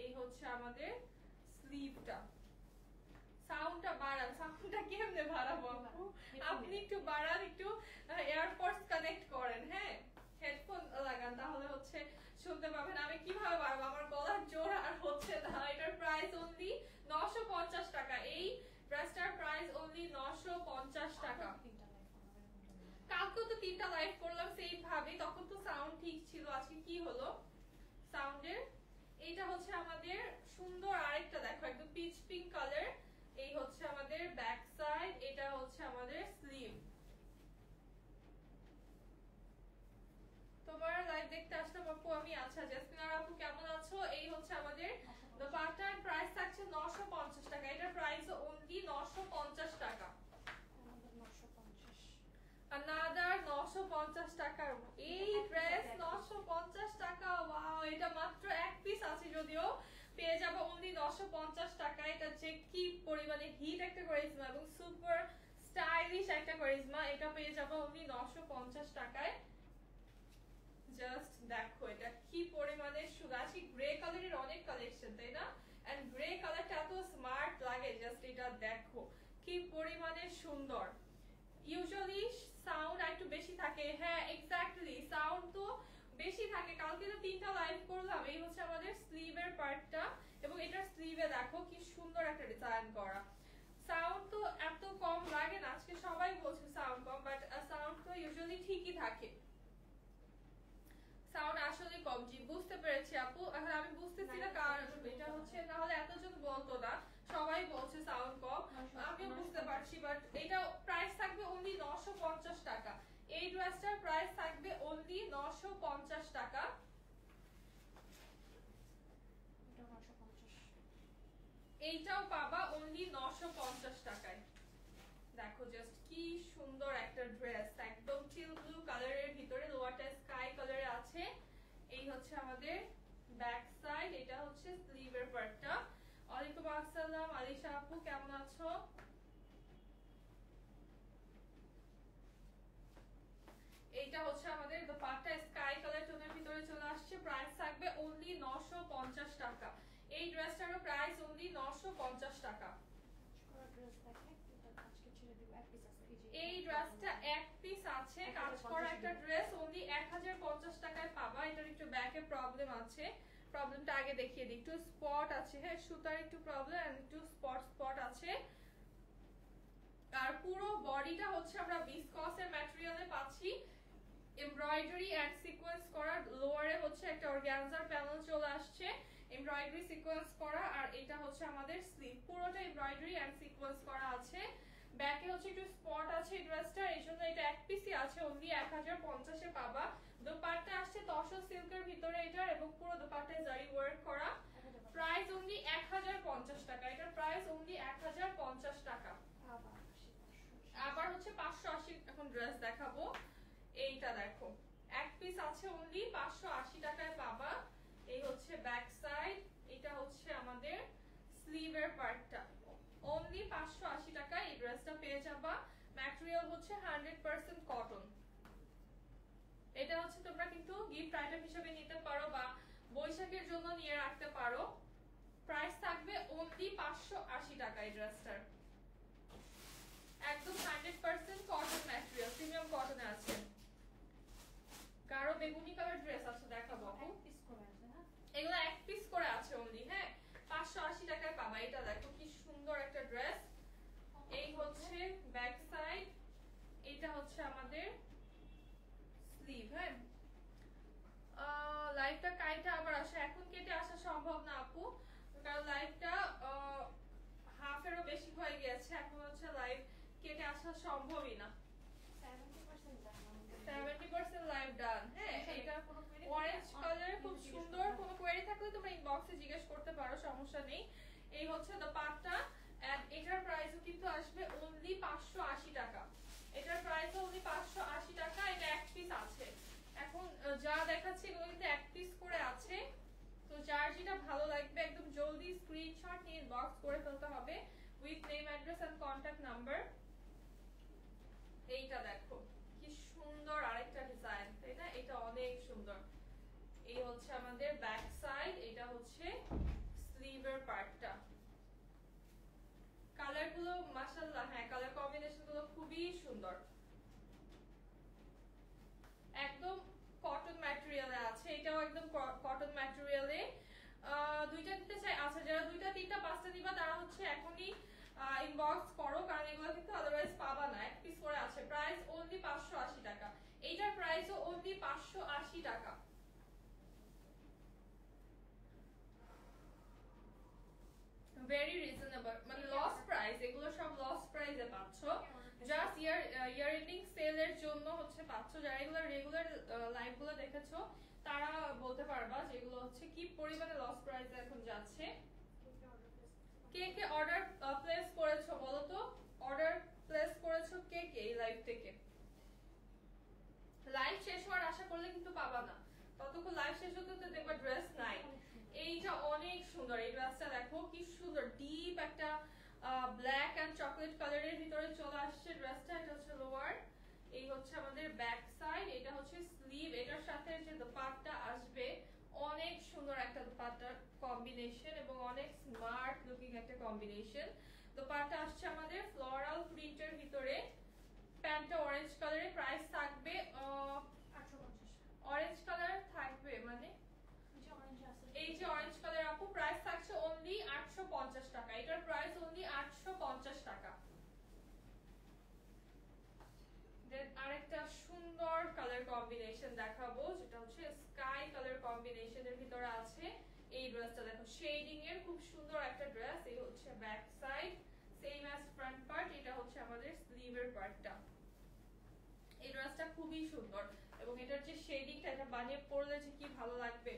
এই হচ্ছে আমাদের স্লিভটা। সাউন্ডটা বাড়ান, সাউন্ডটা কেমনে বাড়াবো আপু? আপনি একটু বাড়ান, একটু এয়ারপডস কানেক্ট করেন, হ্যাঁ হেডফোন লাগান, তাহলে হচ্ছে শুনতে পাবেন। আমি কিভাবে বাড়াবো, আমার গলার জোর আর হচ্ছে না। এটার প্রাইস অনলি 950 টাকা। এই ড্রেসটার প্রাইস অনলি 950 টাকা। কালকেও তো 3টা লাইভ করলাম সেম ভাবে, তখন তো সাউন্ড ঠিক ছিল, আজকে কি হলো সাউন্ডের? এইটা হচ্ছে আমাদের সুন্দর আরেকটা, দেখো একদম পিচ পিঙ্ক কালার। এই হচ্ছে আমাদের ব্যাক সাইড, এটা হচ্ছে আমাদের স্লিভ। তোমার লাইভ দেখতে আসলাম আপু আমি। আচ্ছা জেসমিন আপু কেমন আছো? এই হচ্ছে আমাদের দোপাট্টার প্রাইস থাকছে 950 টাকা। এটার প্রাইস অনলি 950 টাকা। আনাদার 950 টাকার এই ড্রেস 950 টাকা। ওয়াও, এটা মাত্র এক পিস আছে, যদিও পেয়ে যাবো অনলি 950 টাকা। এটা যে কি পরিমাণে হিট একটা কারিজমা এবং সুপার স্টাইলিশ একটা কারিজমা, এটা পেয়ে যাবো অনলি 950 টাকায়। জাস্ট দেখো এটা কি পরিমাণে সুন্দর। গ্রে কালারের অনেক কালেকশন, তাই না? এন্ড গ্রে কালারটা এত স্মার্ট লাগে, জাস্ট এটা দেখো কি পরিমাণে সুন্দর। ইউজুয়ালি সাউন্ড একটু বেশি থাকে, হ্যাঁ এক্স্যাক্টলি সাউন্ড তো বেশি থাকে। কালকে তো 3টা লাইভ করলাম। এই হচ্ছে আমাদের স্লিভের পার্টটা, এবং এটার স্লিভে দেখো কি সুন্দর একটা ডিজাইন করা। সাউন্ড তো এত কম লাগে না, আজকে সবাই বলছে সাউন্ড কম, বাট সাউন্ড তো ইউজুয়ালি ঠিকই থাকে। সাউন্ড আসলে কম, জি বুঝতে পেরেছি আপু। এখন আমি বুঝতেছি না কারণ এটা হচ্ছে, না হলে এতজন বলতো না, সবাই বলছে সাউন্ড কম, আমিও বুঝতে পারছি। বাট এটা প্রাইস থাকবে অনলি 950 টাকা। এই ড্রেসটার প্রাইস থাকবে অনলি 950 টাকা। এইটাও পাবা অনলি 950 টাকায়। দেখো জাস্ট কি সুন্দর একটা ড্রেস, একদম চিল ব্লু কালারের ভিতরে, লোয়ারটা স্কাই কালারে আছে। এই হচ্ছে আমাদের ব্যাক সাইড, এটা হচ্ছে স্লিভের পার্টটা। ওয়ালাইকুম আসসালাম আলিশা আপু, কেমন আছো? এইটা হচ্ছে আমাদের দোপাট্টা স্কাই কালার টোনের ভিতরে চলে আসছে। প্রাইস থাকবে অনলি 950 টাকা। এই ড্রেসটারও প্রাইস অনলি 950 টাকা। এই ড্রেসটা এক পিস আছে, কাজ করা একটা ড্রেস, অনলি 1050 টাকায় পাবা। এটার একটু ব্যাকে প্রবলেম আছে, প্রবলেমটা আগে দেখিয়ে দিই। একটু স্পট আছে, হ্যাঁ সুতার একটু প্রবলেম, একটু স্পট আছে। আর পুরো বডিটা হচ্ছে আমরা ভিসকসের ম্যাটেরিয়ালে পাচ্ছি, এমব্রয়ডারি এন্ড সিকোয়েন্স করা। লোয়ারে হচ্ছে একটা অর্গানজার প্যানেল চলে আসছে, এমব্রয়ডারি সিকোয়েন্স করা। আর এটা হচ্ছে আমাদের স্লিভ, পুরোটা এমব্রয়ডারি এন্ড সিকোয়েন্স করা আছে। ব্যাকে হচ্ছে একটু স্পট আছে এই ড্রেসটা, এই জন্য এটা এক পিসই আছে, অনলি 1050 এ পাবা। দোপাট্টা আসছে তসর সিল্কের ভিতরে এটার, এবং পুরো দোপাট্টায় জারি ওয়ার্ক করা। প্রাইস অনলি 1050 টাকা। এটার প্রাইস অনলি 1050 টাকা। আবার হচ্ছে 580 এখন ড্রেস দেখাবো। এইটা দেখো এক পিস আছে, অনলি 580 টাকায় পাবা। এই হচ্ছে ব্যাক সাইড, এটা হচ্ছে আমাদের স্লিভের পার্টটা। অনলি 580 টাকায় এই ড্রেসটা পেয়ে যাবা। ম্যাটেরিয়াল হচ্ছে হচ্ছে 100% কটন। এটা হচ্ছে তোমরা কিন্তু গিফট আইটেম হিসেবে নিতে পারো বা বৈশাখের জন্য নিয়ে রাখতে পারো। প্রাইস থাকবে অনলি 580 টাকা এই ড্রেসটার। একদম 100% কটন ম্যাটেরিয়াল, প্রিমিয়াম কটনে আছে। গাঢ় বেগুনি কালার ড্রেস আছে, দেখাবো আপু। পিস করে আছে হ্যাঁ, এগুলো এক পিস করে আছে অনলি, হ্যাঁ 580 টাকায় পাবা। এটা দেখো কি সুন্দর একটা ড্রেস। এই হচ্ছে ব্যাক সাইড, এটা হচ্ছে আমাদের স্লিভ। হ্যাঁ লাইভটা কাইটা আবার আসে, এখন কেটে আসা সম্ভব না আপু, কারণ লাইভটা হাফেরও বেশি হয়ে গেছে, এখন হচ্ছে লাইভ কেটে আসা সম্ভবই না। 70% দাম 70% লাইভ ডান। হ্যাঁ এটা কোনো query অরেঞ্জ থাকলে কালার খুব জিজ্ঞেস সুন্দর, করতে কোনো কোয়েরি থাকলে তোমরা ইনবক্সে জিজ্ঞেস করতে পারো, সমস্যা নেই। এই হচ্ছে দোপাট্টা, এন্ড এটার প্রাইসও কিন্তু আসবে অনলি 580 টাকা। এটার প্রাইস অনলি 580 টাকা। এটা এক পিস আছে। এখন যা দেখাচ্ছি এগুলো কিন্তু এক পিস করে আছে, তো যার যেটা ভালো লাগবে একদম জলদি স্ক্রিনশট নিয়ে ইনবক্স করে ফেলতে হবে with name address and contact number. এইটা দেখো কি সুন্দর আরেকটা ডিজাইন, তাই না? এটা অনেক সুন্দর। এই হচ্ছে আমাদের ব্যাক সাইড, এটা হচ্ছে স্লিভের পার্টটা। কালার গুলো মাশাআল্লাহ, হ্যাঁ কালার কম্বিনেশন গুলো খুবই সুন্দর। একদম কটন ম্যাটেরিয়ালে আছে, এটাও একদম কটন ম্যাটেরিয়ালে। দুইটা দিতে চাই, আচ্ছা যারা দুইটা তিনটা পাঁচটা দিবা তারা হচ্ছে এখনই ইনবক্স করো, কারণ এগুলো কিন্তু আদারওয়াইজ পাবা না। এক পিস করে আছে। প্রাইস অনলি 580 টাকা। এইটার প্রাইসও অনলি 580 টাকা। ভেরি রিজনেবল, মানে লস প্রাইস, এগুলো সব লস প্রাইসে পাচ্ছ। জাস্ট ইয়ার এন্ডিং সেলের জন্য হচ্ছে পাচ্ছ। যারা এগুলো রেগুলার লাইভ গুলো দেখেছো তারা বলতে পারবা যে এগুলো হচ্ছে কি পরিমাণে লস প্রাইসে এখন যাচ্ছে। কে কে অর্ডার প্লেস করেছো বলো তো? অর্ডার প্লেস করেছো কে কে এই লাইভ থেকে? লাইভ শেষ হওয়ার আশা করলে কিন্তু পাবা না, ততক্ষণ লাইভ শেষ হতে হতে দেখবা ড্রেস নাই। এইটা অনেক সুন্দর, এই ড্রেসটা দেখো কি সুন্দর, ডিপ একটা ব্ল্যাক এন্ড চকলেট কালারের ভিতরে চলে আসছে ড্রেসটা। এটা হচ্ছে লোয়ার, এই হচ্ছে আমাদের ব্যাক সাইড, এটা হচ্ছে স্লিভ। এটার সাথে যে দোপাট্টা আসবে অনেক সুন্দর একটা দোপাট্টার কম্বিনেশন এবং অনেক স্মার্ট লুকিং একটা কম্বিনেশন। দোপাট্টা আসছে আমাদের ফ্লোরাল প্রিন্টের ভিতরে, প্যান্টটা অরেঞ্জ কালারে। প্রাইস থাকবে 850। অরেঞ্জ কালার থাকবে মানে এই যে অরেঞ্জ কালার আপু, প্রাইস থাকছে অনলি 850 টাকা। এটার প্রাইস অনলি 850 টাকা। দেন আরেকটা সুন্দর কালার কম্বিনেশন দেখাবো, যেটা হচ্ছে স্কাই কালার কম্বিনেশনের ভিতরে আছে। এই ড্রেসটা দেখো শেডিং এর খুব সুন্দর একটা ড্রেস। এই হচ্ছে back side, same as front part. এটা হচ্ছে আমাদের স্লিভের পার্টটা। এই ড্রেসটা খুবই সুন্দর এবং এটার যে শেডিংটা, এটা বানিয়ে পরলে যে কি ভালো লাগবে।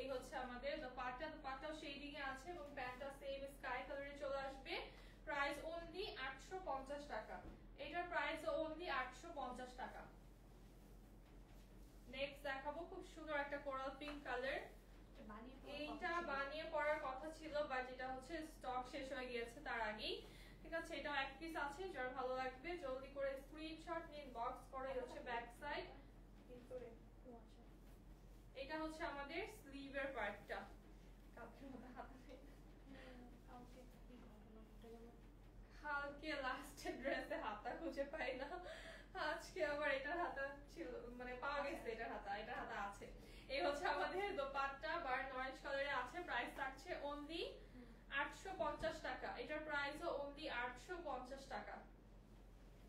এই হচ্ছে আমাদের দোপাট্টাও শেডিং এ আছে এবং প্যান্টটা সেম স্কাই কালারে চলে আসবে। প্রাইস অনলি 850 টাকা। এটার প্রাইস অনলি 850 টাকা। নেক্সট দেখাবো খুব সুন্দর একটা কোরাল পিঙ্ক কালার। এইটা বানিয়ে পরার কথা ছিল, বাট এটা হচ্ছে স্টক শেষ হয়ে গিয়েছে তার আগেই। ঠিক আছে, এটাও এক পিস আছে, যার ভালো লাগবে জলদি করে স্ক্রিনশট নিয়ে ইনবক্স করো। এই হচ্ছে ব্যাক সাইড, ভিতরে এটা হচ্ছে আমাদের স্লিভের পার্টটা। কালকের মতো হাতা নেই, কালকে লাস্টের ড্রেসে হাতা খুঁজে পাই না, আজকে আবার এটার হাতা ছিল, মানে পাওয়া গেছে এটার হাতা, এটার হাতা আছে। এই হচ্ছে আমাদের দোপাট্টা বার্ন অরেঞ্জ কালারে আছে। প্রাইস থাকছে অনলি 850 টাকা। এটার প্রাইসও অনলি 850 টাকা।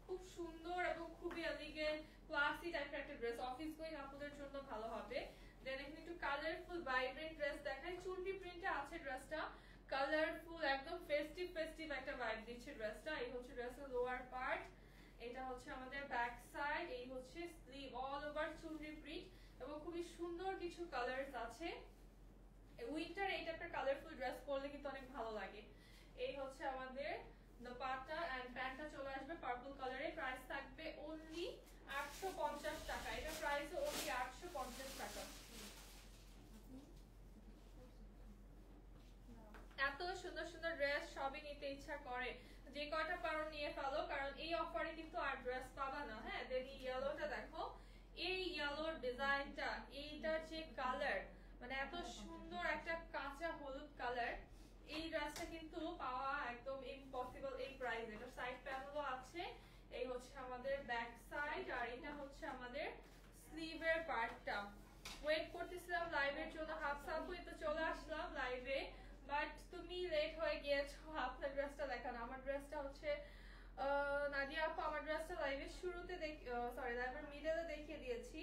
খুব সুন্দর এবং খুবই এলিগেন্ট ক্লাসি টাইপের একটা ড্রেস, অফিস গোয়িং আপুদের জন্য ভালো হবে। দেন এখানে একটু কালারফুল ভাইব্রেন্ট ড্রেস দেখাই। চুনরি প্রিন্টে আছে ড্রেসটা, কালারফুল একদম ফেস্টিভ একটা ভাইব দিচ্ছে ড্রেসটা। এই হচ্ছে ড্রেসের লোয়ার পার্ট, এটা হচ্ছে আমাদের ব্যাক সাইড, এই হচ্ছে স্লিভ, অল ওভার চুনরি প্রিন্ট এবং খুবই সুন্দর কিছু কালারস আছে। উইন্টার এই টাইপের কালারফুল ড্রেস পরলে কিন্তু অনেক ভালো লাগে। এই হচ্ছে আমাদের দোপাট্টা এন্ড প্যান্টটা চলে আসবে পার্পল কালারে। প্রাইস থাকবে অনলি 850 টাকা। এটা প্রাইস অনলি 850 টাকা। এত সুন্দর সুন্দর ড্রেস সবই নিতে ইচ্ছা করে, যে কয়টা পারো নিয়ে ফেলো, কারণ এই অফারে কিন্তু আর ড্রেস পাবা না। হ্যাঁ, দেন ইয়েলোটা দেখো, এই ইয়েলোর ডিজাইনটা, এইটার যে কালার, মানে এত সুন্দর একটা কাঁচা হলুদ কালার, এই ড্রেসটা কিন্তু পাওয়া একদম ইম্পসিবল এই প্রাইসে। এটা সাইড প্যানেলও আছে, এই হচ্ছে আমাদের ব্যাক সাইড, আর এটা হচ্ছে আমাদের স্লিভের পার্টটা। ওয়েট করতেছিলাম লাইভের জন্য, হাফ সাপুই তো চলে আসলাম লাইভে, বাট তুমি লেট হয়ে গিয়েছো আপনার ড্রেসটা দেখানো। আমার ড্রেসটা হচ্ছে নাদিয়া আপু আমার ড্রেসটা লাইভের শুরুতে লাইভের মিডলে দেখিয়ে দিয়েছি,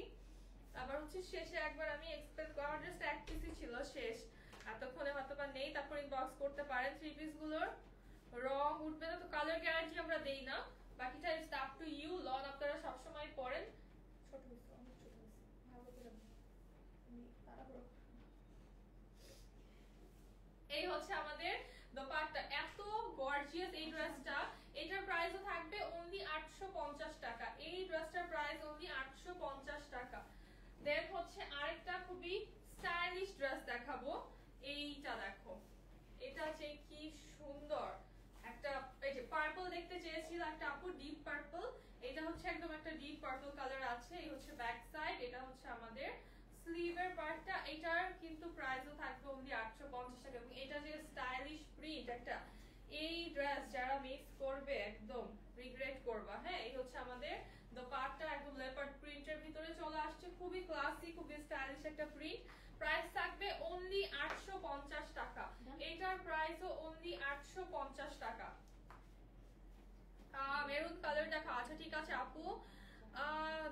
আবার হচ্ছে শেষে একবার আমি এক্সপ্লেন করি। আমার ড্রেসটা এক পিসই ছিল শেষ, এতক্ষণে হয়তো বা নেই, তারপর ইনবক্স করতে পারেন। থ্রি পিস গুলোর রং উঠবে না, তো কালার গ্যারান্টি আমরা দেই না, বাকিটা it's up to you. Lawn আপনারা সবসময় পরেন। ছোট হয়েছে, অনেক ছোট হয়েছে, ভালো করে তাড়াহুড়ো। এই হচ্ছে আমাদের দোপাট্টা, এত গর্জিয়াস এই ড্রেসটা। এটার প্রাইসও থাকবে অনলি 850 টাকা। এই ড্রেসটার প্রাইস অনলি 850 টাকা। দেন হচ্ছে আরেকটা খুবই স্টাইলিশ ড্রেস দেখাবো, এইটা দেখো, এটা যে কি সুন্দর একটা, এই যে পার্পল দেখতে চেয়েছিল একটা আপু, ডিপ পার্পল, এটা হচ্ছে একদম একটা ডিপ পার্পল কালার আছে। এই হচ্ছে ব্যাক সাইড, এটা হচ্ছে আমাদের স্লিভের পার্টটা। এটার কিন্তু প্রাইসও থাকবে অনলি 850 টাকা। এবং এটা যে স্টাইলিশ প্রিন্ট একটা, এই ড্রেস যারা মিক্স করবে একদম রিগ্রেট করবা। হ্যাঁ, এই হচ্ছে আমাদের দোপাট্টা, একদম লেপার্ড প্রিন্টের ভিতরে চলে আসছে, খুবই ক্লাসি, খুবই স্টাইলিশ একটা প্রিন্ট। প্রাইস থাকবে অনলি 850 টাকা। এটার প্রাইসও অনলি 850 টাকা। মেরুন কালার দেখা, আচ্ছা ঠিক আছে আপু,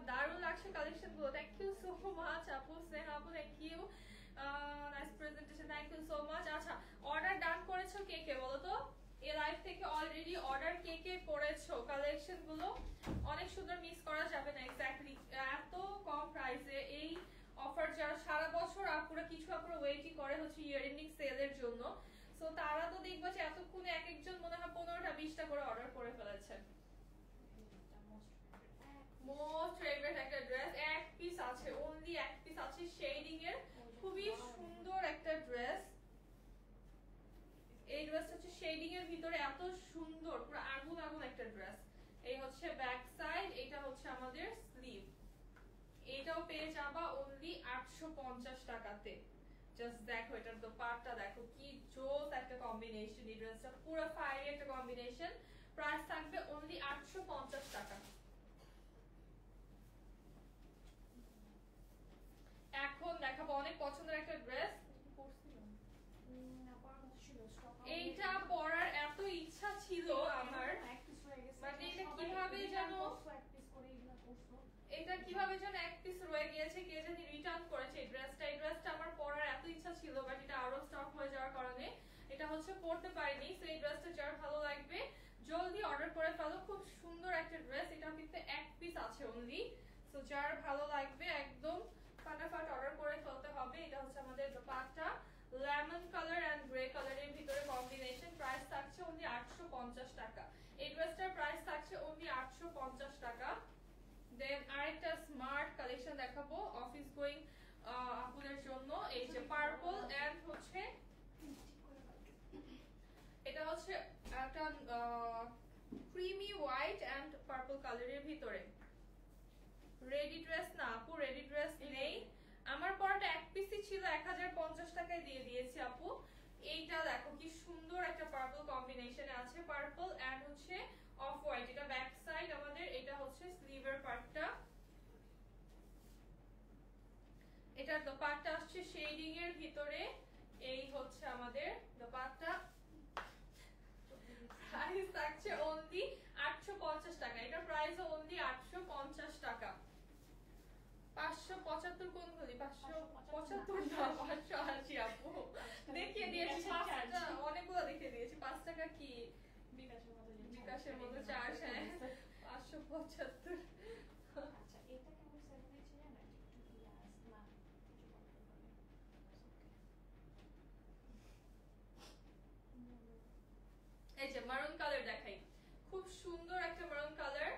দারুণ লাগছে কালেকশন গুলো, থ্যাংক ইউ সো মাচ আপু, স্নেহা আপু thank you, nice presentation, thank you so much. আচ্ছা, অর্ডার ডান করেছো কে কে বলো তো? এই লাইভ থেকে অলরেডি অর্ডার কে কে করেছো? কালেকশন গুলো অনেক সুন্দর, মিস করা যাবে না। এক্স্যাক্টলি এত কম প্রাইসে এই অফার, যারা সারা বছর আপুরা, কিছু আপুরা ওয়েটই করে হচ্ছে ইয়ার এন্ডিং সেলের জন্য, সো তারা তো দেখবো যে এতক্ষণে এক একজন মনে হয় 15টা 20টা করে অর্ডার করে ফেলেছে। মোস্ট ফেভারিট একটা ড্রেস, এক পিস আছে, অনলি এক পিস আছে, শেডিং এর খুবই সুন্দর একটা ড্রেস। এই ড্রেসটা হচ্ছে শেডিং এর ভিতরে এত সুন্দর, পুরো আগুন আগুন একটা ড্রেস। এই হচ্ছে ব্যাক সাইড, এটা হচ্ছে আমাদের স্লিভ। এটাও পেয়ে যাবা অনলি 850 টাকাতে। জাস্ট দেখো এটার দোপাট্টা দেখো, কি জোস একটা কম্বিনেশন, এই ড্রেসটা পুরো ফায়ারি একটা কম্বিনেশন। প্রাইস থাকবে অনলি 850 টাকা। এখন দেখাবো অনেক পছন্দের একটা ড্রেস, এইটা পরার এত ইচ্ছা ছিল আমার, মানে এটা কিভাবে যেন এক পিস রয়ে গিয়েছে, কে জানি রিটার্ন করেছে এই ড্রেসটা। এই ড্রেসটা আমার পরার এত ইচ্ছা ছিল, বাট এটা আরো স্টক হয়ে যাওয়ার কারণে এটা হচ্ছে পরতে পারিনি। সো এই ড্রেসটা যার ভালো লাগবে জলদি অর্ডার করে ফেলো, খুব সুন্দর একটা ড্রেস। এটা কিন্তু এক পিস আছে অনলি, সো যার ভালো লাগবে একদম ফাটাফাট অর্ডার করে ফেলতে হবে। এটা হচ্ছে আমাদের dupatta, lemon colour and grey কালারের ভিতরে কম্বিনেশন। প্রাইস থাকছে অনলি 850 টাকা। এই ড্রেসটার প্রাইস থাকছে অনলি 850 টাকা। দেন আরেকটা স্মার্ট কালেকশন দেখাবো অফিস গোয়িং আপুদের জন্য, এই যে পার্পল এন্ড হচ্ছে, এটা হচ্ছে একটা ক্রিমি হোয়াইট এন্ড পার্পল কালারের ভিতরে। রেডি ড্রেস না আপু, রেডি ড্রেস নেই আমার, পরাটা এক পিসই ছিল, 1050 টাকায় দিয়ে দিয়েছি আপু। এইটা দেখো কি সুন্দর একটা পার্পল কম্বিনেশনে আছে, পার্পল এন্ড হচ্ছে অফ হোয়াইট। এটা ব্যাক সাইড আমাদের, এটা হচ্ছে স্লিভের পার্টটা। এটার দোপাট্টা আসছে শেডিং এর ভিতরে, এই হচ্ছে আমাদের দোপাট্টা। প্রাইস থাকছে অনলি 850 টাকা। এটার প্রাইসও অনলি 850 টাকা। 575 কোন গুলি? 575 না 580 আপু, দেখিয়ে দিয়েছি পাঁচটা, অনেকগুলো দেখিয়ে দিয়েছি। 5 টাকা কি বিকাশের মতো চার্জ? হ্যাঁ 575। আচ্ছা এটা কেমন সেল হয়েছে জানেন? না এই যে মারুন কালার দেখাই, খুব সুন্দর একটা মারুন কালার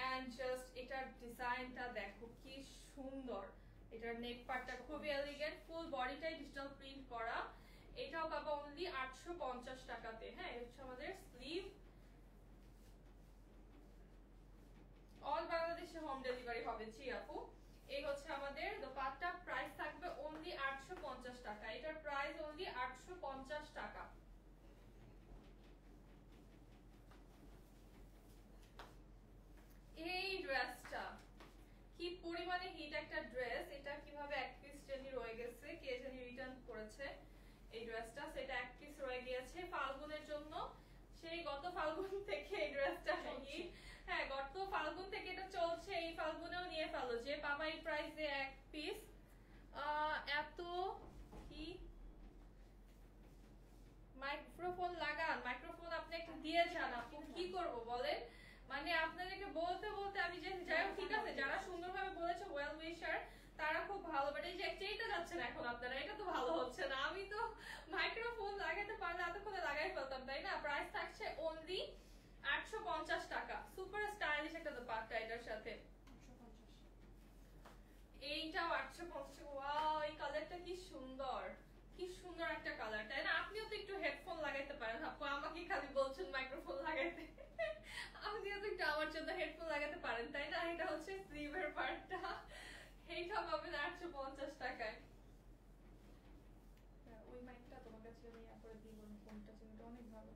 এন্ড জাস্ট এটার ডিজাইনটা দেখো কি সুন্দর। এটার নেক পার্টটা খুবই এলিগেন্ট, ফুল বডিটাই ডিজিটাল প্রিন্ট করা। এটাও পাবো অনলি 850 টাকাতে। হ্যাঁ, এটা হচ্ছে আমাদের স্লিভ। অল বাংলাদেশে হোম ডেলিভারি হবে। জি আপু, এই হচ্ছে আমাদের দোপাট্টা, প্রাইস থাকবে অনলি 850 টাকা। এটার প্রাইস অনলি 850 টাকা। এই ড্রেসটা কি পরিমাণে হিট একটা ড্রেস, এটা কিভাবে এক পিস জানি রয়ে গেছে, কে জানি রিটার্ন করেছে এই ড্রেসটা, সেটা এক পিস রয়ে গিয়েছে ফাল্গুনের জন্য। সেই গত ফাল্গুন থেকে এই ড্রেসটা হিট। হ্যাঁ, গত ফাল্গুন থেকে এটা চলছে, এই ফাল্গুনেও নিয়ে ফেলো, যে পাবা এই প্রাইসে এক পিস। এত কি মাইক্রোফোন লাগান, মাইক্রোফোন আপনি একটা দিয়ে যান আপু, কি করব বলেন। মানে আপনাদেরকে বলতে বলতে আমি যে যাই হোক, ঠিক আছে, যারা সুন্দরভাবে বলেছে ওয়েল উইশার তারা খুব ভালো, বাট এই যে এইটা যাচ্ছে না এখন আপনারা, এটা তো ভালো হচ্ছে না। আমি তো মাইক্রোফোন লাগাতে পারলে এতক্ষণে লাগাই ফেলতাম, তাই না? প্রাইস থাকছে অনলি 850 টাকা। সুপার স্টাইলিশ একটা দোপাট্টা এটার সাথে। 850। এইটাও 850। ওয়াও, এই কালারটা কি সুন্দর, কি সুন্দর একটা কালার, তাই না? আপনিও তো একটু হেডফোন লাগাইতে পারেন আপু, আমাকে খালি বলছেন মাইক্রোফোন লাগাইতে। আপনিও তো একটু আমার জন্য হেডফোন লাগাতে পারেন, তাই না? এটা হচ্ছে স্লিভের পার্টটা, এইটা পাবেন 850 টাকায়। ওই মাইকটা তোমার কাছে আমি করে দিই, বলুন কোনটা ছিল, এটা অনেক ভালো।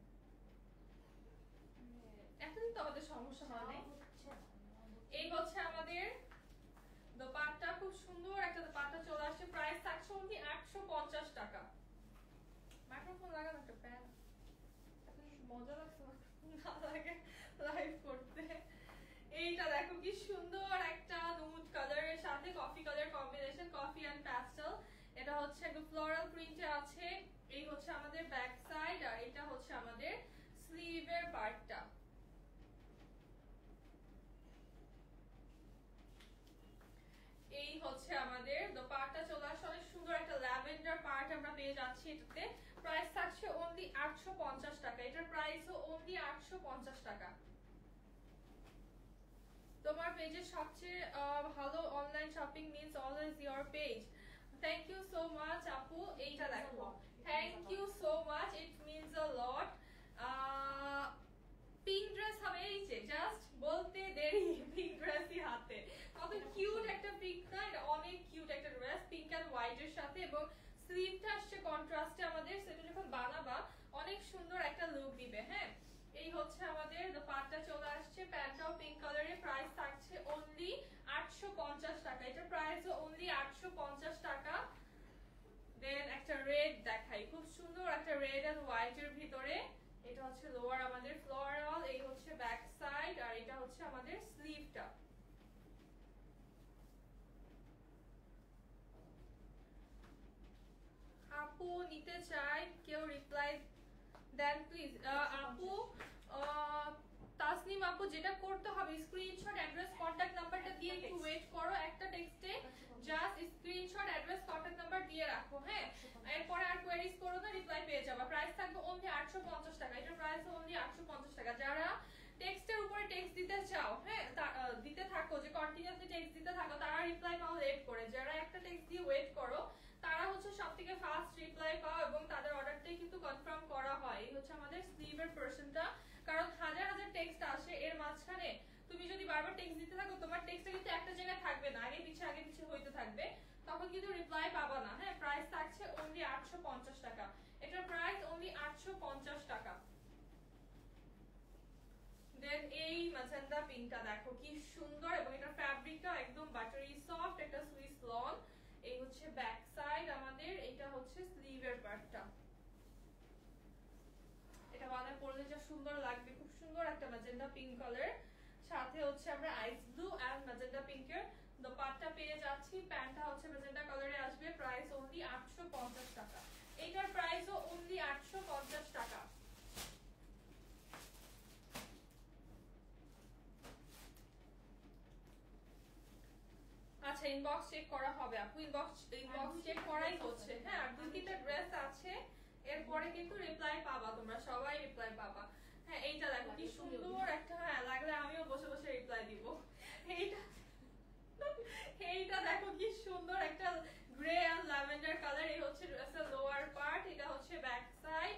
এতদিন তো আমাদের সমস্যা হয় নাই। হচ্ছে না। এই হচ্ছে আমাদের দোপাট্টা, খুব সুন্দর একটা দোপাট্টা চলে আসছে, প্রাইস থাকছে অনলি 850 টাকা। মাইক্রোফোন লাগানো একটা প্যান, এখন মজা লাগছে না লাগে লাইভ করতে। এইটা দেখো কি সুন্দর একটা নুড কালারের সাথে coffee colour combination, coffee and pastel. এটা হচ্ছে একটু ফ্লোরাল প্রিন্টে আছে। এই হচ্ছে আমাদের ব্যাক সাইড, আর এটা হচ্ছে আমাদের স্লিভের পার্টটা। এই হচ্ছে আমাদের দোপাট্টা চলে আসছে, অনেক সুন্দর একটা ল্যাভেন্ডার পার্ট আমরা পেয়ে যাচ্ছি এটাতে। প্রাইস থাকছে অনলি 850 টাকা। এটার প্রাইসও অনলি 850 টাকা। তোমার পেজের সবচেয়ে ভালো online shopping means always your page. Thank you so much আপু। এইটা দেখো, thank you so much, it means a lot. Pink dress হবে, এই যে জাস্ট বলতে দেরি, পিঙ্ক ড্রেসই হাতে। কত কিউট একটা পিঙ্ক না, এটা অনেক কিউট একটা ড্রেস, পিঙ্ক এন্ড হোয়াইট এর সাথে, এবং স্লিভটা আসছে কন্ট্রাস্টে আমাদের, সেটা যখন বানাবা অনেক সুন্দর একটা লুক দিবে। হ্যাঁ, এই হচ্ছে আমাদের দোপাট্টা চলে আসছে, প্যান্টটাও পিঙ্ক কালারের, প্রাইস থাকছে অনলি 850 টাকা। এটা প্রাইসও অনলি 850 টাকা। দেন একটা রেড দেখাই, খুব সুন্দর একটা রেড এন্ড হোয়াইট এর ভিতরে। এটা হচ্ছে লোয়ার আমাদের ফ্লোরাল, এই হচ্ছে ব্যাক সাইড, আর এটা হচ্ছে আমাদের স্লিভটা। আপু নিতে চাই, কেউ রিপ্লাই দেন প্লিজ। আপু তাসনিম আপু, যেটা করতে হবে স্ক্রিনশট অ্যাড্রেস কন্টাক্ট নাম্বারটা দিয়ে একটু ওয়েট করো, একটা টেক্সটে just screenshot address contact number দিয়ে রাখো। হ্যাঁ, এরপরে আর কোয়েরিজ করো না, রিপ্লাই পেয়ে যাবে। প্রাইস থাকবে অনলি 850 টাকা। এটার প্রাইস অনলি 850 টাকা। যারা টেক্সটের উপরে টেক্সট দিতে চাও, হ্যাঁ দিতে থাকো, যে কন্টিনিউয়াসলি টেক্সট দিতে থাকো, তারা রিপ্লাই পাও লেট করে। যারা একটা টেক্সট দিয়ে ওয়েট করো তারা হচ্ছে সবথেকে ফাস্ট রিপ্লাই পাও, এবং তাদের অর্ডারটাই কিন্তু কনফার্ম করা হয়। এই হচ্ছে আমাদের স্লিভের পোরশনটা, কারণ হাজার হাজার টেক্সট আসে, এর মাঝখানে তুমি যদি বারবার টেক্সট দিতে থাকো, তোমার টেক্সটটা কিন্তু একটা জায়গায় থাকবে না, আগে পিছে হইতে থাকবে, তখন কিন্তু রিপ্লাই পাবা না। হ্যাঁ, প্রাইস থাকছে অনলি 850 টাকা। এটার প্রাইস অনলি 850 টাকা। দেন এই ম্যাজেন্ডা পিঙ্কটা দেখো কি সুন্দর, এবং এটা ফ্যাব্রিকটা একদম বাটারি সফট, একটা সুইস লন। এই হচ্ছে ব্যাক সাইড আমাদের, এটা হচ্ছে স্লিভের পার্টটা। এটা বানায় পরলে যা সুন্দর লাগবে, খুব সুন্দর একটা ম্যাজেন্ডা পিঙ্ক কালার, সাথে হচ্ছে আমরা আইস ব্লু এন্ড ম্যাজেন্ডা পিঙ্কের দোপাট্টা পেয়ে যাচ্ছি। প্যান্টটা হচ্ছে ম্যাজেন্ডা কালারে আসবে, প্রাইস অনলি 850 টাকা। এটার প্রাইসও অনলি 850 টাকা। আচ্ছা, ইনবক্স চেক করা হবে আপু, ইনবক্স চেক করাই হচ্ছে। হ্যাঁ, আর দুই তিনটা ড্রেস আছে, এরপরে কিন্তু রিপ্লাই পাবা, তোমরা সবাই রিপ্লাই পাবা। হ্যাঁ, এইটা দেখো কি সুন্দর একটা, হ্যাঁ লাগলে আমিও বসে বসে রিপ্লাই দিব। এইটা এইটা দেখো কি সুন্দর একটা গ্রে এন্ড ল্যাভেন্ডার কালার। এই হচ্ছে ড্রেসের লোয়ার পার্ট, এটা হচ্ছে ব্যাক সাইড।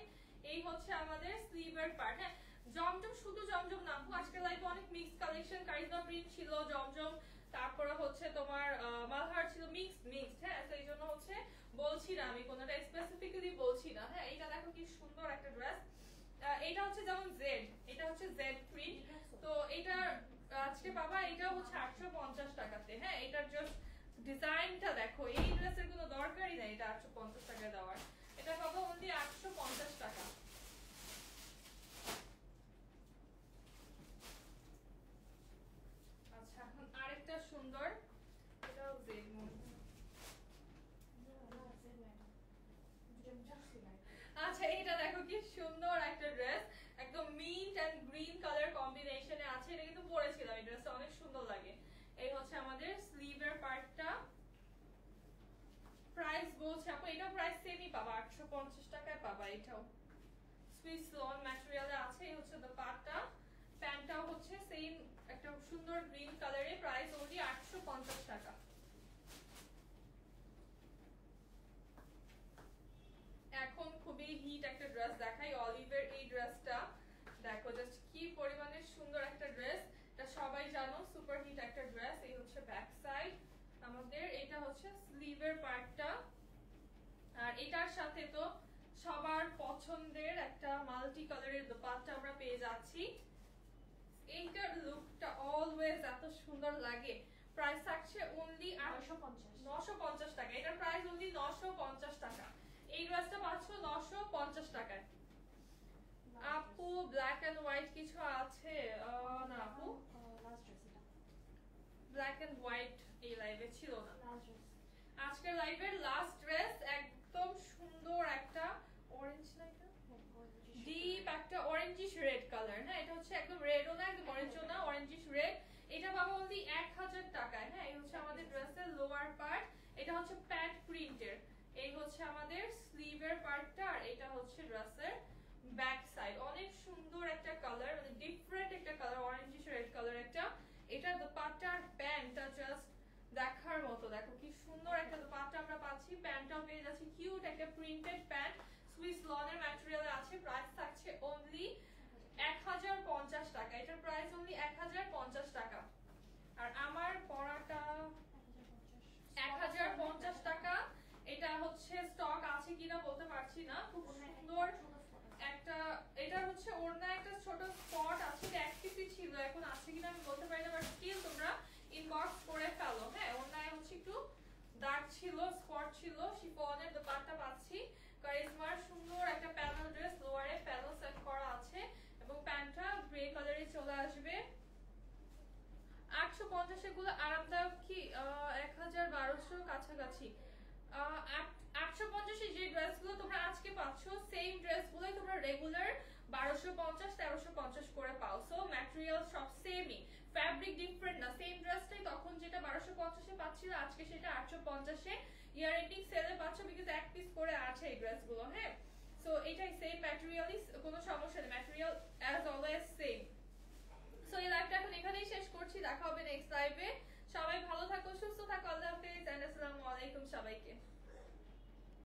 এই হচ্ছে আমাদের স্লিভের পার্ট। হ্যাঁ, জমজম শুধু জমজম না আপু, আজকে লাইভে অনেক মিক্স কালেকশন, কারিজমা প্রিন্ট ছিল, জমজম, তারপরে হচ্ছে তোমার মালহার ছিল, মিক্স। হ্যাঁ, তো এই জন্য হচ্ছে বলছি না, আমি কোনোটা স্পেসিফিক্যালি বলছি না। হ্যাঁ, এইটা দেখো কি সুন্দর একটা ড্রেস। এটা হচ্ছে যেমন জেড, এটা হচ্ছে জেড প্রিন্ট। তো এটা আজকে পাবা, এটা হচ্ছে 850 টাকাতে। হ্যাঁ, এটার জাস্ট ডিজাইনটা দেখো, এই ড্রেসের কোনো দরকারই নাই এটা 850 টাকা দেওয়ার। এটা পাবা অনলি 850 টাকা। আচ্ছা, এখন আরেকটা সুন্দর, এটাও জেড মনে হয়। আচ্ছা, এটা দেখো কি সুন্দর একটা ড্রেস, একদম মিন্ট এন্ড গ্রিন কালার কম্বিনেশনে আছে। এটা কিন্তু পরেছিলাম, এই ড্রেসটা অনেক সুন্দর লাগে। এই হচ্ছে আমাদের স্লিভের পার্টটা। প্রাইস বলছে আপু, এটা প্রাইস সেমই পাবা, 850 টাকায় পাবা। এটাও সুইস লন ম্যাটেরিয়ালে আছে। এই হচ্ছে দ্য পার্টটা, প্যান্টটাও হচ্ছে সেম একটা সুন্দর গ্রিন কালারে, প্রাইস অনলি 850 টাকা। এখন খুবই হিট একটা ড্রেস দেখাই, অলিভের এই ড্রেসটা দেখো, জাস্ট কি পরিমাণে সুন্দর একটা ড্রেস। এটা সবাই জানো সুপার হিট একটা ড্রেস। এই হচ্ছে ব্যাক সাইড আমাদের, এটা হচ্ছে স্লিভের পার্টটা। আর এটার সাথে তো সবার পছন্দের একটা মাল্টি কালারের দোপাট্টা আমরা পেয়ে যাচ্ছি। এইটার লুকটা অলওয়েজ এত সুন্দর লাগে। প্রাইস থাকছে অনলি 950 টাকা। এটার প্রাইস অনলি 950 টাকা। এই ড্রেসটা পাচ্ছ 950 টাকায়। আপু ব্ল্যাক এন্ড হোয়াইট কিছু আছে না আপু, ব্ল্যাক এন্ড হোয়াইট এই লাইভে ছিল না। আজকের লাইভের লাস্ট ড্রেস একদম সুন্দর একটা অরেঞ্জ, না এটা ডিপ একটা অরেঞ্জিশ রেড কালার। হ্যাঁ, এটা হচ্ছে একদম রেডও না একদম অরেঞ্জও না, অরেঞ্জিশ রেড। এটা পাবো অনলি 1000 টাকায়। হ্যাঁ, এই হচ্ছে আমাদের ড্রেসের লোয়ার পার্ট, এটা হচ্ছে প্যান্ট প্রিন্টের। এই হচ্ছে আমাদের স্লিভের পার্টটা, আর এটা হচ্ছে ড্রেসের ব্যাক সাইড। অনেক সুন্দর একটা কালার, মানে ডিফারেন্ট একটা কালার, অরেঞ্জিশ রেড কালার একটা। এটা দোপাট্টা আর প্যান্টটা জাস্ট দেখার মতো। দেখো কি সুন্দর একটা দোপাট্টা আমরা পাচ্ছি, প্যান্টটাও পেয়ে যাচ্ছি কিউট একটা প্রিন্টেড প্যান্ট, সুইস লনের ম্যাটেরিয়ালে আছে। প্রাইস থাকছে অনলি 1050 টাকা। এটার প্রাইস অনলি 1050 টাকা। আর আমার পরাটা 1050 টাকা। এটা হচ্ছে স্টক আছে কিনা বলতে পারছি না। খুব সুন্দর একটা, এটা হচ্ছে ওড়না একটা ছোট স্পট আছে, এটা এক পিসই ছিল, এখন আছে কিনা আমি বলতে পারি না, বাট স্টিল তোমরা ইনবক্স করে ফেলো। হ্যাঁ, ওড়নায় হচ্ছে একটু দাগ ছিল, স্পট ছিল। শিফনের দোপাট্টা পাচ্ছি, কারিজমার সুন্দর একটা প্যানেল ড্রেস, লোয়ারে প্যানেল সেট করা আছে এবং প্যান্টটা গ্রে কালারে চলে আসবে। 850 এগুলো আরামদায়ক কি 1000-1200 কাছাকাছি। 850 যে ড্রেসগুলো তোমরা আজকে পাচ্ছ, সেম ড্রেসগুলোই তোমরা রেগুলার 1250-1350 করে পাও। সো ম্যাটেরিয়াল সব সেমই, ফ্যাব্রিক ডিফারেন্ট না। সেম ড্রেসটাই তখন যেটা 1250 এ পাচ্ছিল, আজকে সেটা 850 এ ইয়ার এন্ডিং সেলে পাচ্ছ, বিকজ এক পিস করে আছে এই ড্রেসগুলো। হ্যাঁ, সো এটাই সেম ম্যাটেরিয়ালই, কোনো সমস্যা নেই, material as always same. So এই লাইভটা এখন এখানেই শেষ করছি, দেখা হবে নেক্সট লাইভে। সবাই ভালো থাকো, সুস্থ থাকো, আল্লাহ হাফেজ এন্ড আসসালামু আলাইকুম সবাইকে।